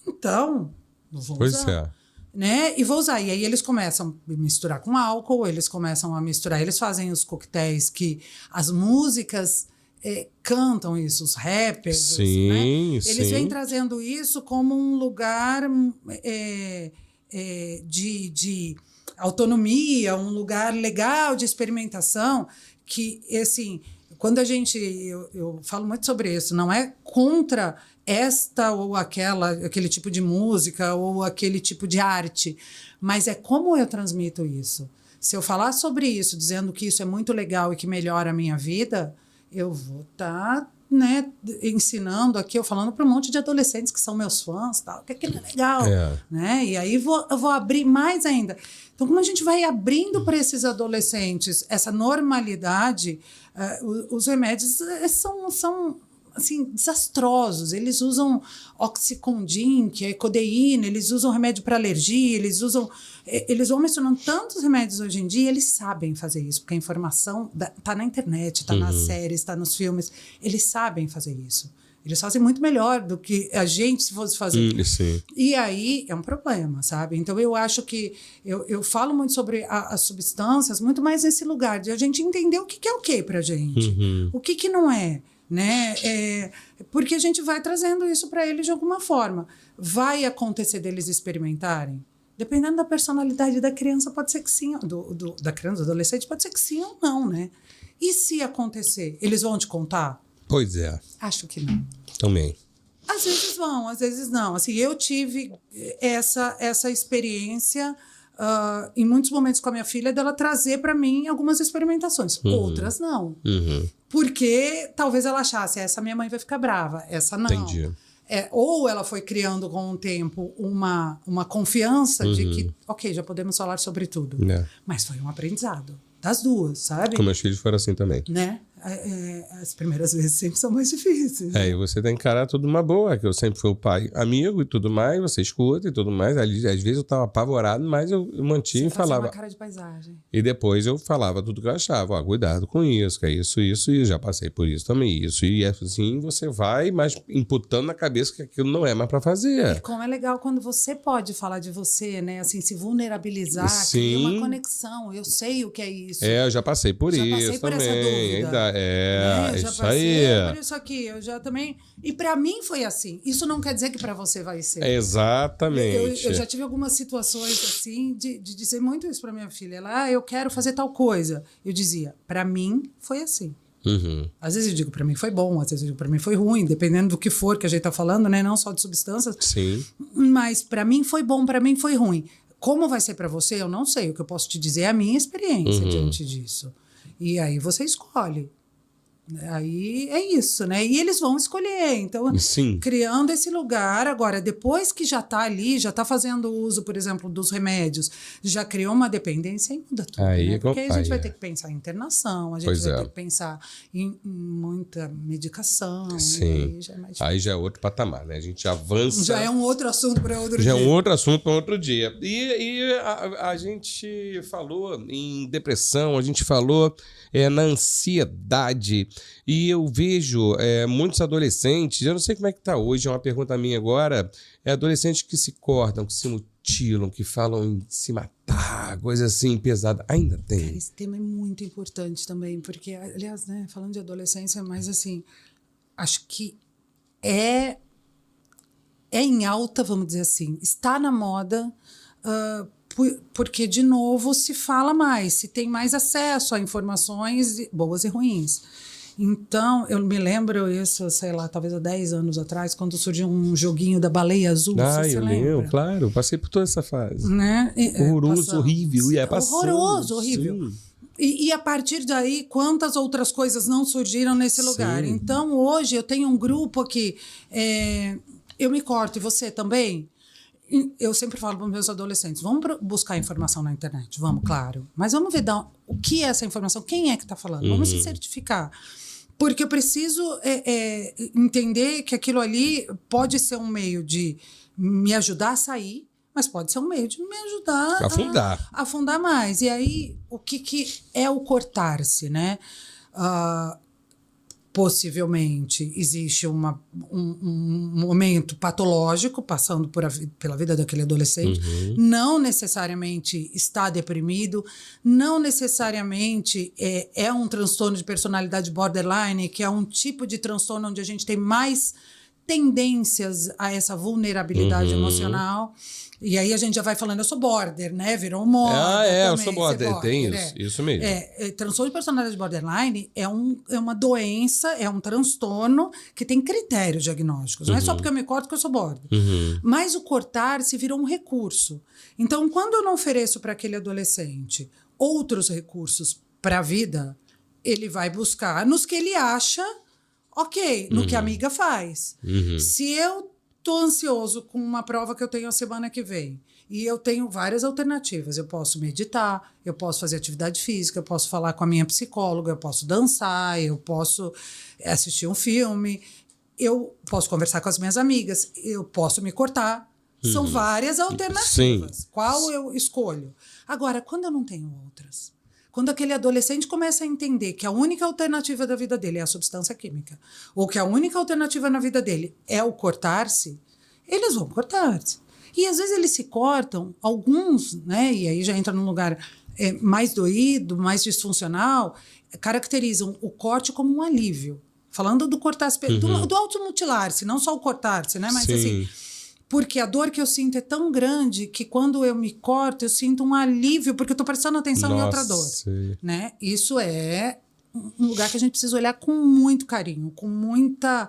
Então, não vou usar. Pois é. Né? E vou usar. E aí eles começam a misturar com álcool, eles começam a misturar, eles fazem os coquetéis que as músicas cantam isso, os rappers. Sim, né? Eles vêm trazendo isso como um lugar de autonomia, um lugar legal de experimentação, que, assim, quando a gente... Eu falo muito sobre isso, não é contra esta ou aquele tipo de música ou aquele tipo de arte, mas é como eu transmito isso. Se eu falar sobre isso, dizendo que isso é muito legal e que melhora a minha vida, eu vou estar ensinando aqui, eu falando para um monte de adolescentes que são meus fãs, tal, que aquilo é legal. Né? E aí eu vou abrir mais ainda. Então, como a gente vai abrindo para esses adolescentes essa normalidade, os remédios são assim, desastrosos. Eles usam oxicondin, que é codeína, eles usam remédio para alergia, eles vão mencionando tantos remédios hoje em dia, eles sabem fazer isso, porque a informação está na internet, está nas séries, está nos filmes, eles sabem fazer isso. Eles fazem muito melhor do que a gente se fosse fazer. Sim. E aí é um problema, sabe? Então eu acho que eu falo muito sobre as substâncias, muito mais nesse lugar de a gente entender o que é o que pra gente, o que não é, né? Porque a gente vai trazendo isso para eles de alguma forma. Vai acontecer deles experimentarem? Dependendo da personalidade da criança, pode ser que sim, da criança, do adolescente, pode ser que sim ou não, né? E se acontecer, eles vão te contar? Pois é. Acho que não. Também. Às vezes vão, às vezes não. Assim, eu tive essa experiência em muitos momentos com a minha filha, dela trazer para mim algumas experimentações. Outras não. Porque talvez ela achasse, essa minha mãe vai ficar brava, essa não. Entendi. Ou ela foi criando com o tempo uma confiança de que, ok, já podemos falar sobre tudo. Mas foi um aprendizado das duas, sabe? Com meus filhos foram assim também. Né? As primeiras vezes sempre são mais difíceis. E você tem que encarar tudo numa boa, que eu sempre fui o pai amigo e tudo mais, você escuta e tudo mais. Ali, às vezes eu estava apavorado, mas eu mantinha e falava. Uma cara de paisagem. E depois eu falava tudo que eu achava. Cuidado com isso, que é isso, e já passei por isso também, isso. E assim você vai, mas imputando na cabeça que aquilo não é mais para fazer. E como é legal quando você pode falar de você, né? Assim, se vulnerabilizar, Sim. criar uma conexão. Eu sei o que é isso. Eu já passei por isso passei por também. Essa dúvida. Eu já isso passei por isso aqui, eu já também. E para mim foi assim. Isso não quer dizer que para você vai ser. Exatamente. Eu já tive algumas situações assim de dizer muito isso para minha filha. Ela, eu quero fazer tal coisa. Eu dizia, para mim foi assim. Às vezes eu digo para mim foi bom, às vezes eu digo para mim foi ruim, dependendo do que for que a gente tá falando, né? Não só de substâncias. Sim. Mas para mim foi bom, para mim foi ruim. Como vai ser para você, eu não sei. O que eu posso te dizer é a minha experiência diante disso. E aí você escolhe. Aí é isso, né? E eles vão escolher. Então, criando esse lugar. Agora, depois que já está ali, já está fazendo uso, por exemplo, dos remédios, já criou uma dependência e muda tudo. Aí, né? Porque aí a gente vai ter que pensar em internação, a gente vai ter que pensar em muita medicação. Sim. Aí já é mais difícil. Aí já é outro patamar, né? A gente avança. Já é um outro assunto para outro dia. Já é um outro assunto para outro dia. E a gente falou em depressão, a gente falou na ansiedade. E eu vejo muitos adolescentes, eu não sei como é que está hoje, é uma pergunta minha agora, adolescentes que se cortam, que se mutilam, que falam em se matar, coisa assim pesada. Ainda tem. Cara, esse tema é muito importante também, porque, aliás, né, falando de adolescência, mas assim, acho que é em alta, vamos dizer assim, está na moda, porque, de novo, se fala mais, se tem mais acesso a informações boas e ruins. Então, eu me lembro isso, sei lá, talvez há 10 anos atrás, quando surgiu um joguinho da baleia azul. Eu lembro, claro, passei por toda essa fase. Né? Horroroso, horrível. Horroroso, horrível. E a partir daí, quantas outras coisas não surgiram nesse lugar? Então, hoje, eu tenho um grupo aqui, eu me corto, e você também? Eu sempre falo para os meus adolescentes, vamos buscar informação na internet, vamos, claro. Mas vamos ver o que é essa informação, quem é que está falando, vamos se certificar. Porque eu preciso entender que aquilo ali pode ser um meio de me ajudar a sair, mas pode ser um meio de me ajudar a afundar mais. E aí, o que é o cortar-se, né? Possivelmente existe um momento patológico passando pela vida daquele adolescente, não necessariamente está deprimido, não necessariamente é um transtorno de personalidade borderline, que é um tipo de transtorno onde a gente tem mais tendências a essa vulnerabilidade emocional. E aí a gente já vai falando, eu sou border, né? Virou moda. Eu sou border, tem isso mesmo. Transtorno de personalidade borderline é uma doença, é um transtorno que tem critérios diagnósticos. Não é só porque eu me corto que eu sou border. Mas o cortar-se virou um recurso. Então, quando eu não ofereço para aquele adolescente outros recursos para a vida, ele vai buscar nos que ele acha, no que a amiga faz. Se eu tô ansioso com uma prova que eu tenho a semana que vem E eu tenho várias alternativas. Eu posso meditar, eu posso fazer atividade física, eu posso falar com a minha psicóloga, eu posso dançar, eu posso assistir um filme, eu posso conversar com as minhas amigas, eu posso me cortar. São várias alternativas. Sim. Qual eu escolho? Agora, quando eu não tenho outras? Quando aquele adolescente começa a entender que a única alternativa da vida dele é a substância química, ou que a única alternativa na vida dele é o cortar-se, eles vão cortar-se. E às vezes eles se cortam, alguns, né, e aí já entra num lugar mais doído, mais disfuncional, caracterizam o corte como um alívio. Falando do cortar-se, do automutilar-se, não só o cortar-se, né, mas Sim. assim, porque a dor que eu sinto é tão grande que quando eu me corto, eu sinto um alívio, porque eu estou prestando atenção em outra dor. Né? Isso é um lugar que a gente precisa olhar com muito carinho, com muita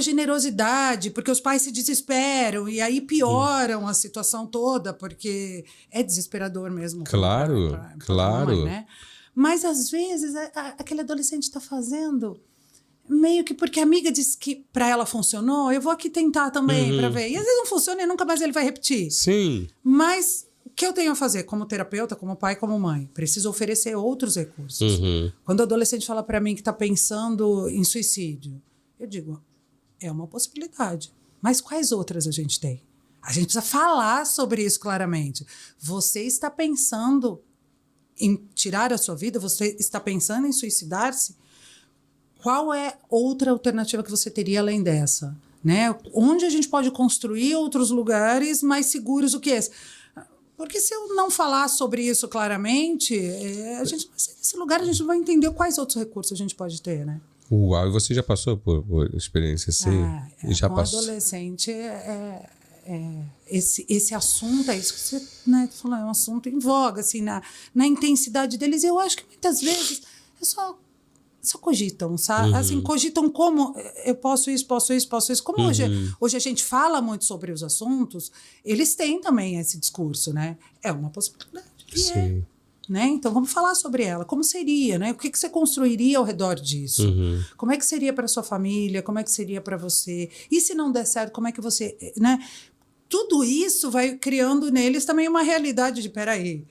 generosidade, porque os pais se desesperam e aí pioram a situação toda, porque é desesperador mesmo. Claro, claro. Mãe, né? Mas, às vezes, aquele adolescente está fazendo meio que porque a amiga disse que para ela funcionou, eu vou aqui tentar também para ver. E às vezes não funciona e nunca mais ele vai repetir. Sim. Mas o que eu tenho a fazer como terapeuta, como pai, como mãe? Preciso oferecer outros recursos. Quando o adolescente fala para mim que está pensando em suicídio, eu digo, é uma possibilidade. Mas quais outras a gente tem? A gente precisa falar sobre isso claramente. Você está pensando em tirar a sua vida? Você está pensando em suicidar-se? Qual é outra alternativa que você teria além dessa? Né? Onde a gente pode construir outros lugares mais seguros do que esse? Porque se eu não falar sobre isso claramente, a gente vai sair desse lugar, a gente não vai entender quais outros recursos a gente pode ter, né? Uau, e você já passou por experiência assim? Já com passou. Adolescente, esse assunto, é isso que você, né, falou, é um assunto em voga, assim, na intensidade deles. Eu acho que muitas vezes é só cogitam, sabe? Assim, cogitam como eu posso isso. Como hoje a gente fala muito sobre os assuntos, eles têm também esse discurso, né? É uma possibilidade. Sim. Né? Então, vamos falar sobre ela. Como seria, né? O que você construiria ao redor disso? Como é que seria para sua família? Como é que seria para você? E se não der certo, como é que você... Né? Tudo isso vai criando neles também uma realidade de, peraí,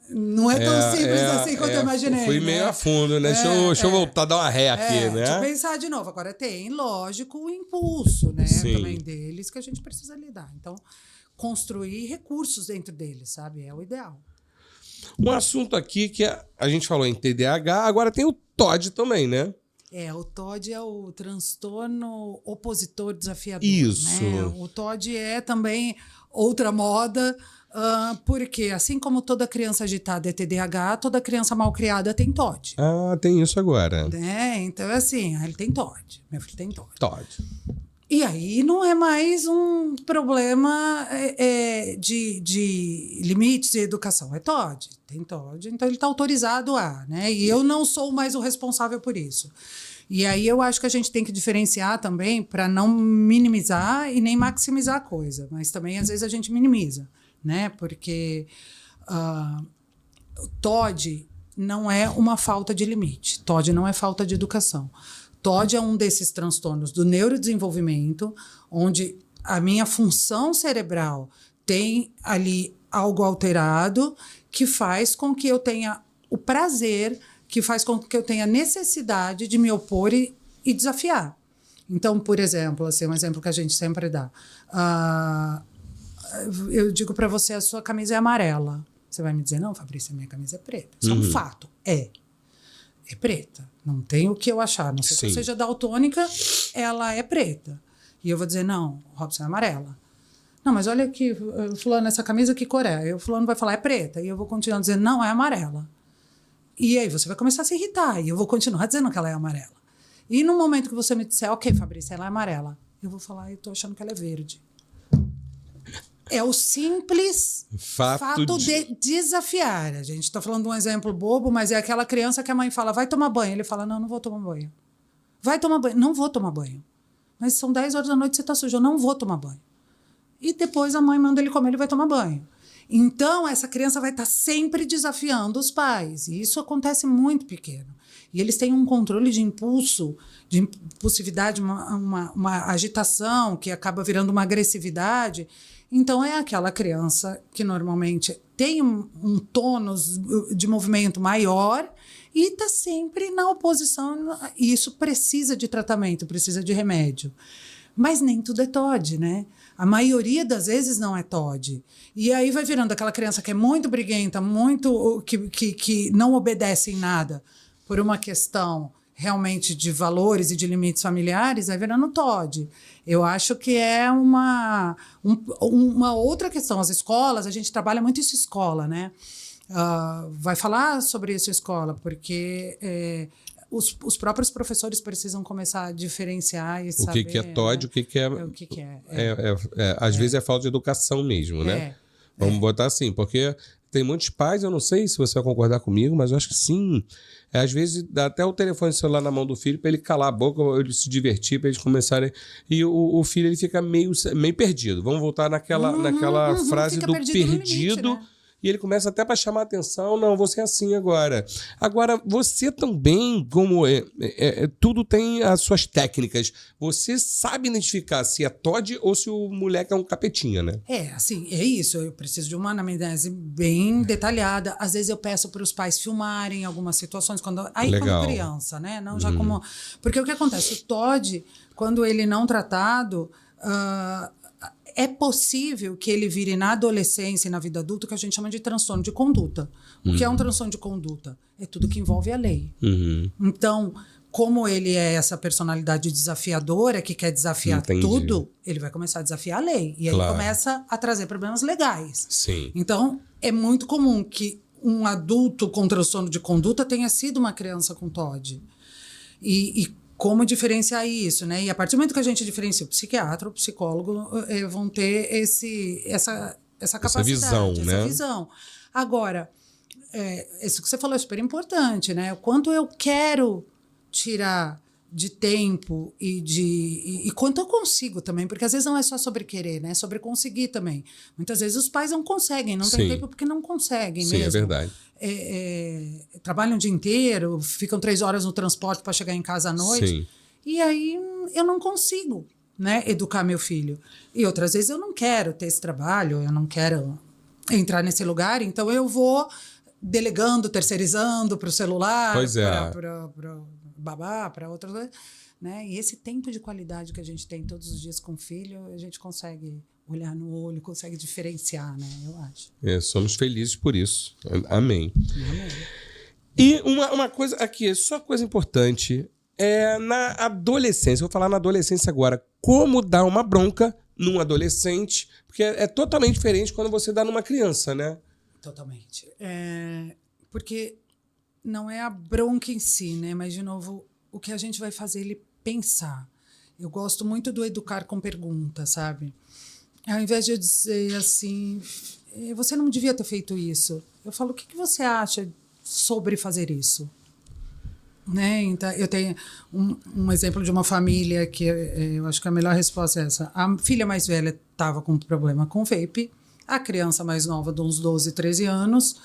não é tão simples assim quanto eu imaginei. Fui meio a fundo, né? Deixa eu voltar a dar uma ré aqui, né? Deixa eu pensar de novo. Agora tem, lógico, o impulso, né? Também deles que a gente precisa lidar. Então, construir recursos dentro deles, sabe? É o ideal. Um assunto aqui que a gente falou em TDAH, agora tem o TOD também, né? O TOD é o transtorno opositor desafiador. Isso. Né? O TOD é também outra moda, porque assim como toda criança agitada é TDAH, toda criança mal criada tem TOD. Ah, tem isso agora. Né? Então, assim, ele tem TOD. Meu filho tem TOD. TOD. E aí não é mais um problema de limites de educação. É TOD. Tem TOD, então ele está autorizado a, né? E eu não sou mais o responsável por isso. E aí eu acho que a gente tem que diferenciar também para não minimizar e nem maximizar a coisa. Mas também, às vezes, a gente minimiza, né? Porque o TOD não é uma falta de limite. TOD não é falta de educação. TOD é um desses transtornos do neurodesenvolvimento, onde a minha função cerebral tem ali algo alterado que faz com que eu tenha o prazer, que faz com que eu tenha necessidade de me opor e desafiar. Então, por exemplo, assim, um exemplo que a gente sempre dá. Eu digo para você, a sua camisa é amarela. Você vai me dizer, não, Fabrícia, minha camisa é preta. Isso é um fato. É preta. Não tem o que eu achar. Não sei se seja daltônica, ela é preta. E eu vou dizer, não, Robson é amarela. Não, mas olha aqui, fulano, essa camisa, que cor é? E o fulano vai falar, é preta. E eu vou continuar dizendo, não, é amarela. E aí você vai começar a se irritar. E eu vou continuar dizendo que ela é amarela. E no momento que você me disser, ok, Fabrícia, ela é amarela, eu vou falar, eu tô achando que ela é verde. É o simples fato de desafiar. A gente está falando de um exemplo bobo, mas é aquela criança que a mãe fala, vai tomar banho. Ele fala, não vou tomar banho. Vai tomar banho. Não vou tomar banho. Mas são 10 horas da noite, você está sujo. Eu não vou tomar banho. E depois a mãe manda ele comer, ele vai tomar banho. Então, essa criança vai estar sempre desafiando os pais. E isso acontece muito pequeno. E eles têm um controle de impulso, de impulsividade, uma agitação que acaba virando uma agressividade. Então, é aquela criança que normalmente tem um tônus de movimento maior e está sempre na oposição. E isso precisa de tratamento, precisa de remédio. Mas nem tudo é TOD, né? A maioria das vezes não é TOD. E aí vai virando aquela criança que é muito briguenta, muito que não obedece em nada por uma questão realmente de valores e de limites familiares, vai virando TOD. Eu acho que é uma outra questão. As escolas, a gente trabalha muito isso em escola, né? Vai falar sobre isso em escola, porque os próprios professores precisam começar a diferenciar e saber... O que é TOD, né? o que é... O que é. Às vezes é falta de educação mesmo, né? Vamos botar assim, porque tem muitos pais, eu não sei se você vai concordar comigo, mas eu acho que sim. Às vezes dá até o telefone celular na mão do filho para ele calar a boca, ele se divertir, para eles começarem... E o filho ele fica meio perdido. Vamos voltar naquela frase do perdido. Limite, né? E ele começa até para chamar a atenção. Não, você é assim agora. Agora, você também, como tudo tem as suas técnicas. Você sabe identificar se é TOD ou se o moleque é um capetinha, né? Assim, é isso. Eu preciso de uma anamnese bem detalhada. Às vezes eu peço para os pais filmarem algumas situações. Quando criança, né? Não já como... Porque o que acontece? O TOD, quando ele não tratado... é possível que ele vire na adolescência e na vida adulta o que a gente chama de transtorno de conduta. O que é um transtorno de conduta? É tudo que envolve a lei. Então, como ele é essa personalidade desafiadora que quer desafiar tudo, ele vai começar a desafiar a lei. E aí começa a trazer problemas legais. Sim. Então, é muito comum que um adulto com transtorno de conduta tenha sido uma criança com TOD. E como diferenciar isso, né? E a partir do momento que a gente diferencia o psiquiatra, o psicólogo vão ter essa capacidade, essa visão. Agora, isso que você falou é super importante, né? O quanto eu quero tirar de tempo e quanto eu consigo também, porque às vezes não é só sobre querer, né? É sobre conseguir também. Muitas vezes os pais não conseguem, não tem tempo porque não conseguem mesmo. Sim, é verdade. Trabalham o dia inteiro, ficam 3 horas no transporte para chegar em casa à noite. Sim. E aí eu não consigo, né, educar meu filho. E outras vezes eu não quero ter esse trabalho, eu não quero entrar nesse lugar, então eu vou delegando, terceirizando para o celular, para babá, para outras coisas. Né? E esse tempo de qualidade que a gente tem todos os dias com o filho, a gente consegue olhar no olho, consegue diferenciar, né? Eu acho. Somos felizes por isso. Amém. E uma coisa aqui, só coisa importante, na adolescência, vou falar na adolescência agora, como dar uma bronca num adolescente, porque é totalmente diferente quando você dá numa criança, né? Totalmente. Porque não é a bronca em si, né? Mas, de novo, o que a gente vai fazer ele pensar. Eu gosto muito do educar com pergunta, sabe? Ao invés de eu dizer assim, você não devia ter feito isso, eu falo, o que você acha sobre fazer isso? Né? Então, eu tenho um exemplo de uma família que eu acho que a melhor resposta é essa. A filha mais velha estava com problema com vape, a criança mais nova, de uns 12, 13 anos,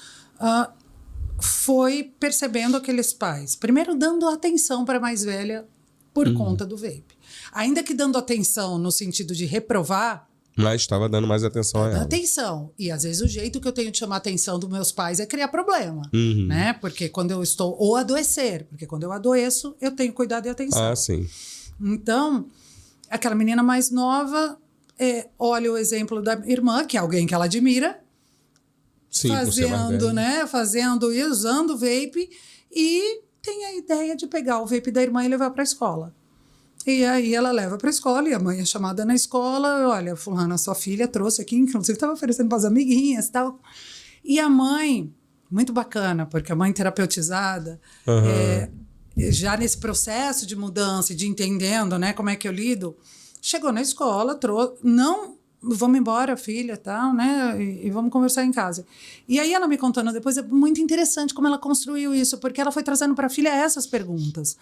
foi percebendo aqueles pais. Primeiro, dando atenção para a mais velha por conta do vape. Ainda que dando atenção no sentido de reprovar, mas estava dando mais atenção a ela. Atenção. E às vezes o jeito que eu tenho de chamar a atenção dos meus pais é criar problema. Né? Porque quando eu estou... Ou adoecer. Porque quando eu adoeço, eu tenho cuidado e atenção. Sim. Então, aquela menina mais nova, olha o exemplo da irmã, que é alguém que ela admira, sim, fazendo, né? Fazendo e usando o vape, e tem a ideia de pegar o vape da irmã e levar para a escola. E aí ela leva para a escola, e a mãe é chamada na escola, olha, fulana, sua filha trouxe aqui, inclusive estava oferecendo para as amiguinhas e tal. E a mãe, muito bacana, porque a mãe terapeutizada, já nesse processo de mudança e de entendendo, né, como é que eu lido, chegou na escola, trouxe, não, vamos embora, filha, tal, né, e vamos conversar em casa. E aí ela me contando depois, é muito interessante como ela construiu isso, porque ela foi trazendo para a filha essas perguntas.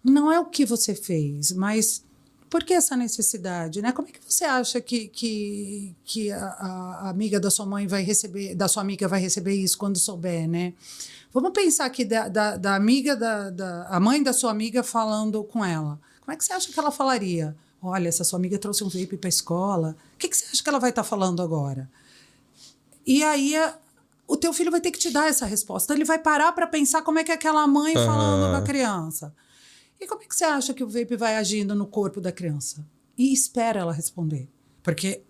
Não é o que você fez, mas Por que essa necessidade, né? Como é que você acha que a amiga da sua mãe vai receber, da sua amiga vai receber isso quando souber, né? Vamos pensar aqui da amiga, a mãe da sua amiga falando com ela. Como é que você acha que ela falaria? Olha, essa sua amiga trouxe um vape para a escola. O que você acha que ela vai estar falando agora? E aí o teu filho vai ter que te dar essa resposta. Então, ele vai parar para pensar como é que é aquela mãe falando com a criança. E como é que você acha que o vape vai agindo no corpo da criança? E espera ela responder. Porque,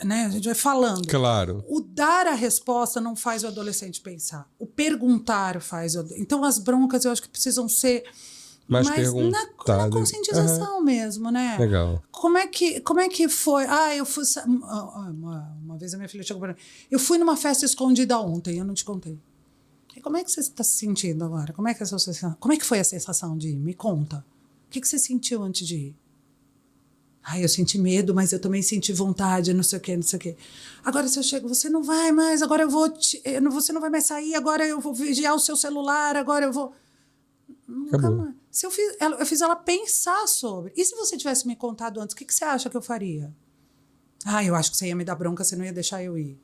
né, a gente vai falando. Claro. O dar a resposta não faz o adolescente pensar. O perguntar faz. Então, as broncas eu acho que precisam ser mais na conscientização mesmo, né? Legal. Como é que foi? Eu fui... Uma vez a minha filha chegou para mim. Eu fui numa festa escondida ontem, eu não te contei. E como é que você está se sentindo agora? Como é que foi a sensação de ir? Me conta. O que você sentiu antes de ir? Eu senti medo, mas eu também senti vontade, não sei o quê, não sei o quê. Agora, se eu chego, você não vai mais, agora você não vai mais sair, agora eu vou vigiar o seu celular, agora eu vou... Nunca mais. Eu fiz ela pensar sobre. E se você tivesse me contado antes, o que você acha que eu faria? Eu acho que você ia me dar bronca, você não ia deixar eu ir.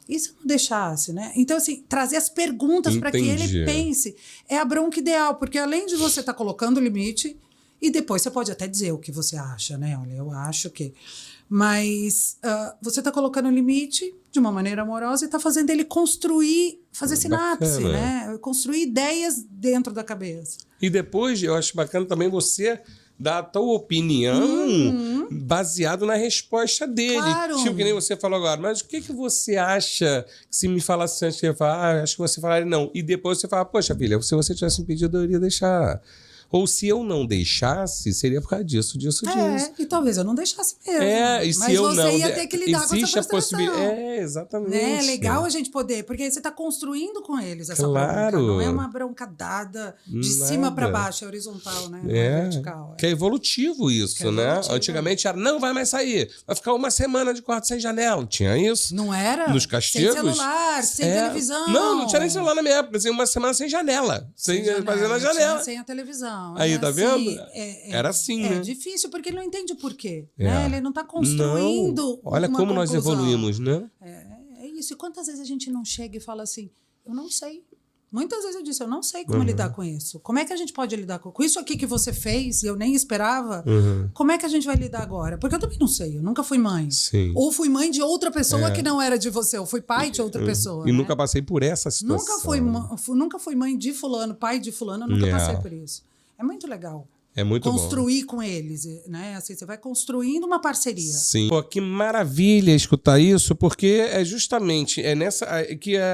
E se eu não deixasse, né? Então, assim, trazer as perguntas para que ele pense é a bronca ideal, porque além de você estar colocando o limite, e depois você pode até dizer o que você acha, né? Olha, eu acho que... Mas você está colocando o limite de uma maneira amorosa e está fazendo ele fazer sinapse, né? Construir ideias dentro da cabeça. E depois, eu acho bacana também você dar a tua opinião baseado na resposta dele. Claro. Tipo, que nem você falou agora. Mas o que você acha que se me falasse antes, eu ia falar, acho que você falaria não. E depois você fala, poxa, filha, se você tivesse me pedido, eu iria deixar. Ou se eu não deixasse, seria por causa disso. E talvez eu não deixasse mesmo. E se mas eu você não ia ter que lidar com essa frustração. Exatamente. Né? É legal a gente poder, porque aí você está construindo com eles essa bronca. Não é uma bronca dada de cima para baixo, é horizontal, né? Não é vertical. Que é evolutivo isso, né? Antigamente era, não vai mais sair. Vai ficar uma semana de quarto sem janela. Tinha isso. Não era? Nos castigos. Sem celular, sem televisão. Não tinha nem celular na minha época. Assim, uma semana sem janela. Sem fazer na janela. Sem a televisão. Aí, tá vendo? Era assim, né? É difícil, porque ele não entende o porquê. Né? Ele não está construindo. Olha como conclusão. nós evoluímos, né? É isso. E quantas vezes a gente não chega e fala assim, eu não sei. Muitas vezes eu disse, eu não sei como lidar com isso. Como é que a gente pode lidar com isso aqui que você fez e eu nem esperava? Como é que a gente vai lidar agora? Porque eu também não sei, eu nunca fui mãe. Sim. Ou fui mãe de outra pessoa que não era de você, ou fui pai de outra pessoa. E nunca passei por essa situação. Nunca fui mãe de fulano, pai de fulano, nunca passei por isso. É muito legal. É muito construir bom. Com eles, né? Assim, você vai construindo uma parceria. Sim. Pô, que maravilha escutar isso, porque é justamente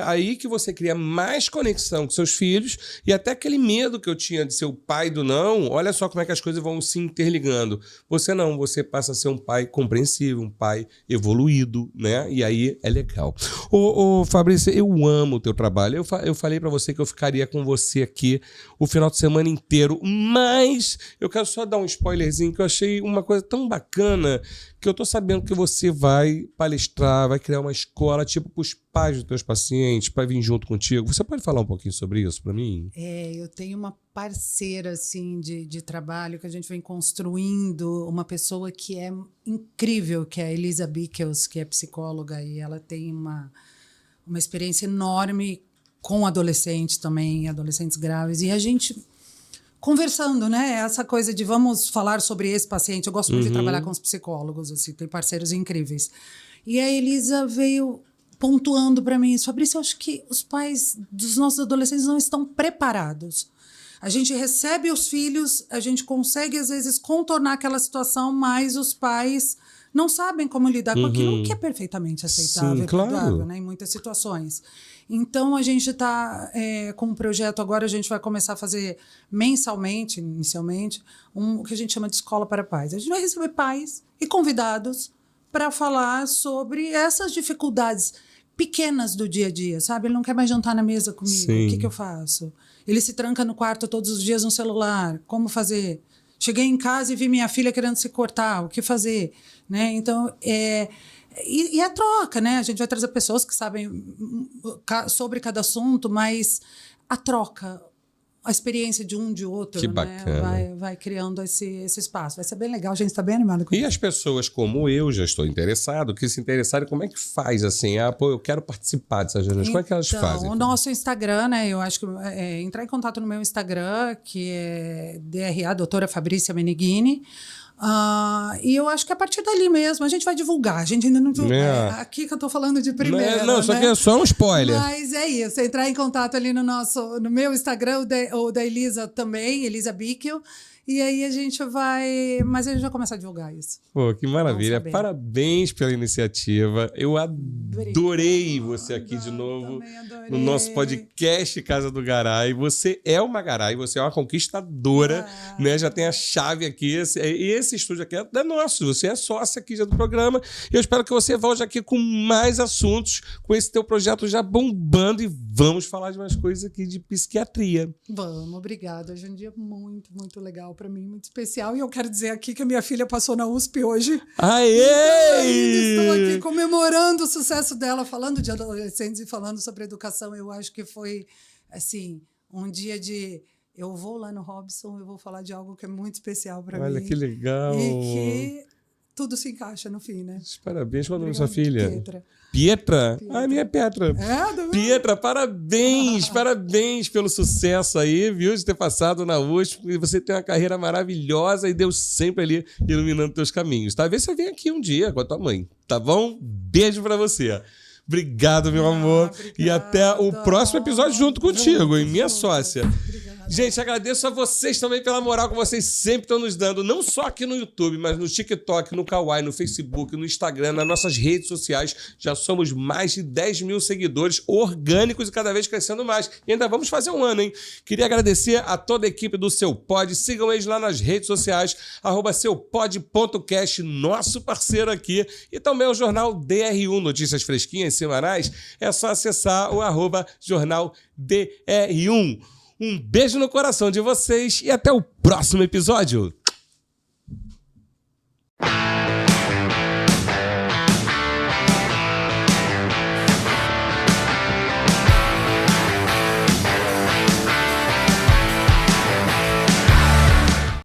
aí que você cria mais conexão com seus filhos e até aquele medo que eu tinha de ser o pai do não, olha só como é que as coisas vão se interligando. Você passa a ser um pai compreensível, um pai evoluído, né? E aí é legal. Ô Fabrício, eu amo o teu trabalho. Eu falei pra você que eu ficaria com você aqui o final de semana inteiro, mas eu quero só dar um spoilerzinho que eu achei uma coisa tão bacana que eu tô sabendo que você vai palestrar, vai criar uma escola tipo para os pais dos teus pacientes para vir junto contigo. Você pode falar um pouquinho sobre isso para mim? Eu tenho uma parceira assim de trabalho que a gente vem construindo, uma pessoa que é incrível, que é a Elisa Bickels, que é psicóloga e ela tem uma experiência enorme com adolescentes também, adolescentes graves, e a gente conversando, né? Essa coisa de vamos falar sobre esse paciente. Eu gosto muito de trabalhar com os psicólogos, assim, tem parceiros incríveis. E a Elisa veio pontuando para mim isso. Fabrício, eu acho que os pais dos nossos adolescentes não estão preparados. A gente recebe os filhos, a gente consegue, às vezes, contornar aquela situação, mas os pais não sabem como lidar com aquilo que é perfeitamente aceitável. Sim, claro. Né, em muitas situações. Então, a gente está com um projeto agora, a gente vai começar a fazer mensalmente, inicialmente, o que a gente chama de escola para pais. A gente vai receber pais e convidados para falar sobre essas dificuldades pequenas do dia a dia, sabe? Ele não quer mais jantar na mesa comigo, Sim. O que eu faço? Ele se tranca no quarto todos os dias no celular, como fazer? Cheguei em casa e vi minha filha querendo se cortar, o que fazer? Né? Então, E a troca, né? A gente vai trazer pessoas que sabem sobre cada assunto, mas a troca, a experiência de um, de outro, Que né? bacana. Vai criando esse espaço. Vai ser bem legal, a gente está bem animado com E isso. as pessoas como eu já estou interessado, que se interessarem, como é que faz assim? Pô, eu quero participar dessas reuniões. Como é que elas fazem? O nosso Instagram, né? Eu acho que entrar em contato no meu Instagram, que é DRA, doutora Fabrícia Meneghini. E eu acho que a partir dali mesmo a gente vai divulgar. A gente ainda não divulgou. Aqui que eu estou falando de primeira. Não, isso aqui é só um spoiler. Mas é isso. Entrar em contato ali no meu Instagram, o da Elisa também, Elisa Bickel. E aí a gente vai... Mas a gente vai começar a divulgar isso. Pô, que maravilha. Parabéns pela iniciativa. Eu adorei você aqui de novo no nosso podcast Casa do Garay. Você é uma Garay, você é uma conquistadora, né? Já tem a chave aqui. Esse estúdio aqui é nosso. Você é sócia aqui já do programa. E eu espero que você volte aqui com mais assuntos, com esse teu projeto já bombando, e vamos falar de mais coisas aqui de psiquiatria. Vamos, obrigada. Hoje é um dia muito, muito legal para mim, muito especial. E eu quero dizer aqui que a minha filha passou na USP hoje. Aê! Então, estou aqui comemorando o sucesso dela, falando de adolescentes e falando sobre educação. Eu acho que foi, assim, um dia de... Eu vou lá no Robson, eu vou falar de algo que é muito especial para mim. Olha, que legal. E que tudo se encaixa no fim, né? Parabéns. Qual é o nome da sua filha? Pietra. Pietra? A minha é Petra. Do Pietra, parabéns, parabéns pelo sucesso aí, viu? De ter passado na USP. E você tem uma carreira maravilhosa e Deus sempre ali iluminando teus caminhos. Talvez você venha aqui um dia com a tua mãe, tá bom? Beijo pra você. Obrigado, meu amor. Obrigada. E até o próximo episódio junto contigo, hein? Minha sócia. Obrigada. Gente, agradeço a vocês também pela moral que vocês sempre estão nos dando, não só aqui no YouTube, mas no TikTok, no Kawaii, no Facebook, no Instagram, nas nossas redes sociais. Já somos mais de 10 mil seguidores orgânicos e cada vez crescendo mais. E ainda vamos fazer um ano, hein? Queria agradecer a toda a equipe do Seu Pod. Sigam eles lá nas redes sociais, @seupod.cast, nosso parceiro aqui. E também o jornal DR1, notícias fresquinhas, semanais. É só acessar o @jornal DR1. Um beijo no coração de vocês e até o próximo episódio.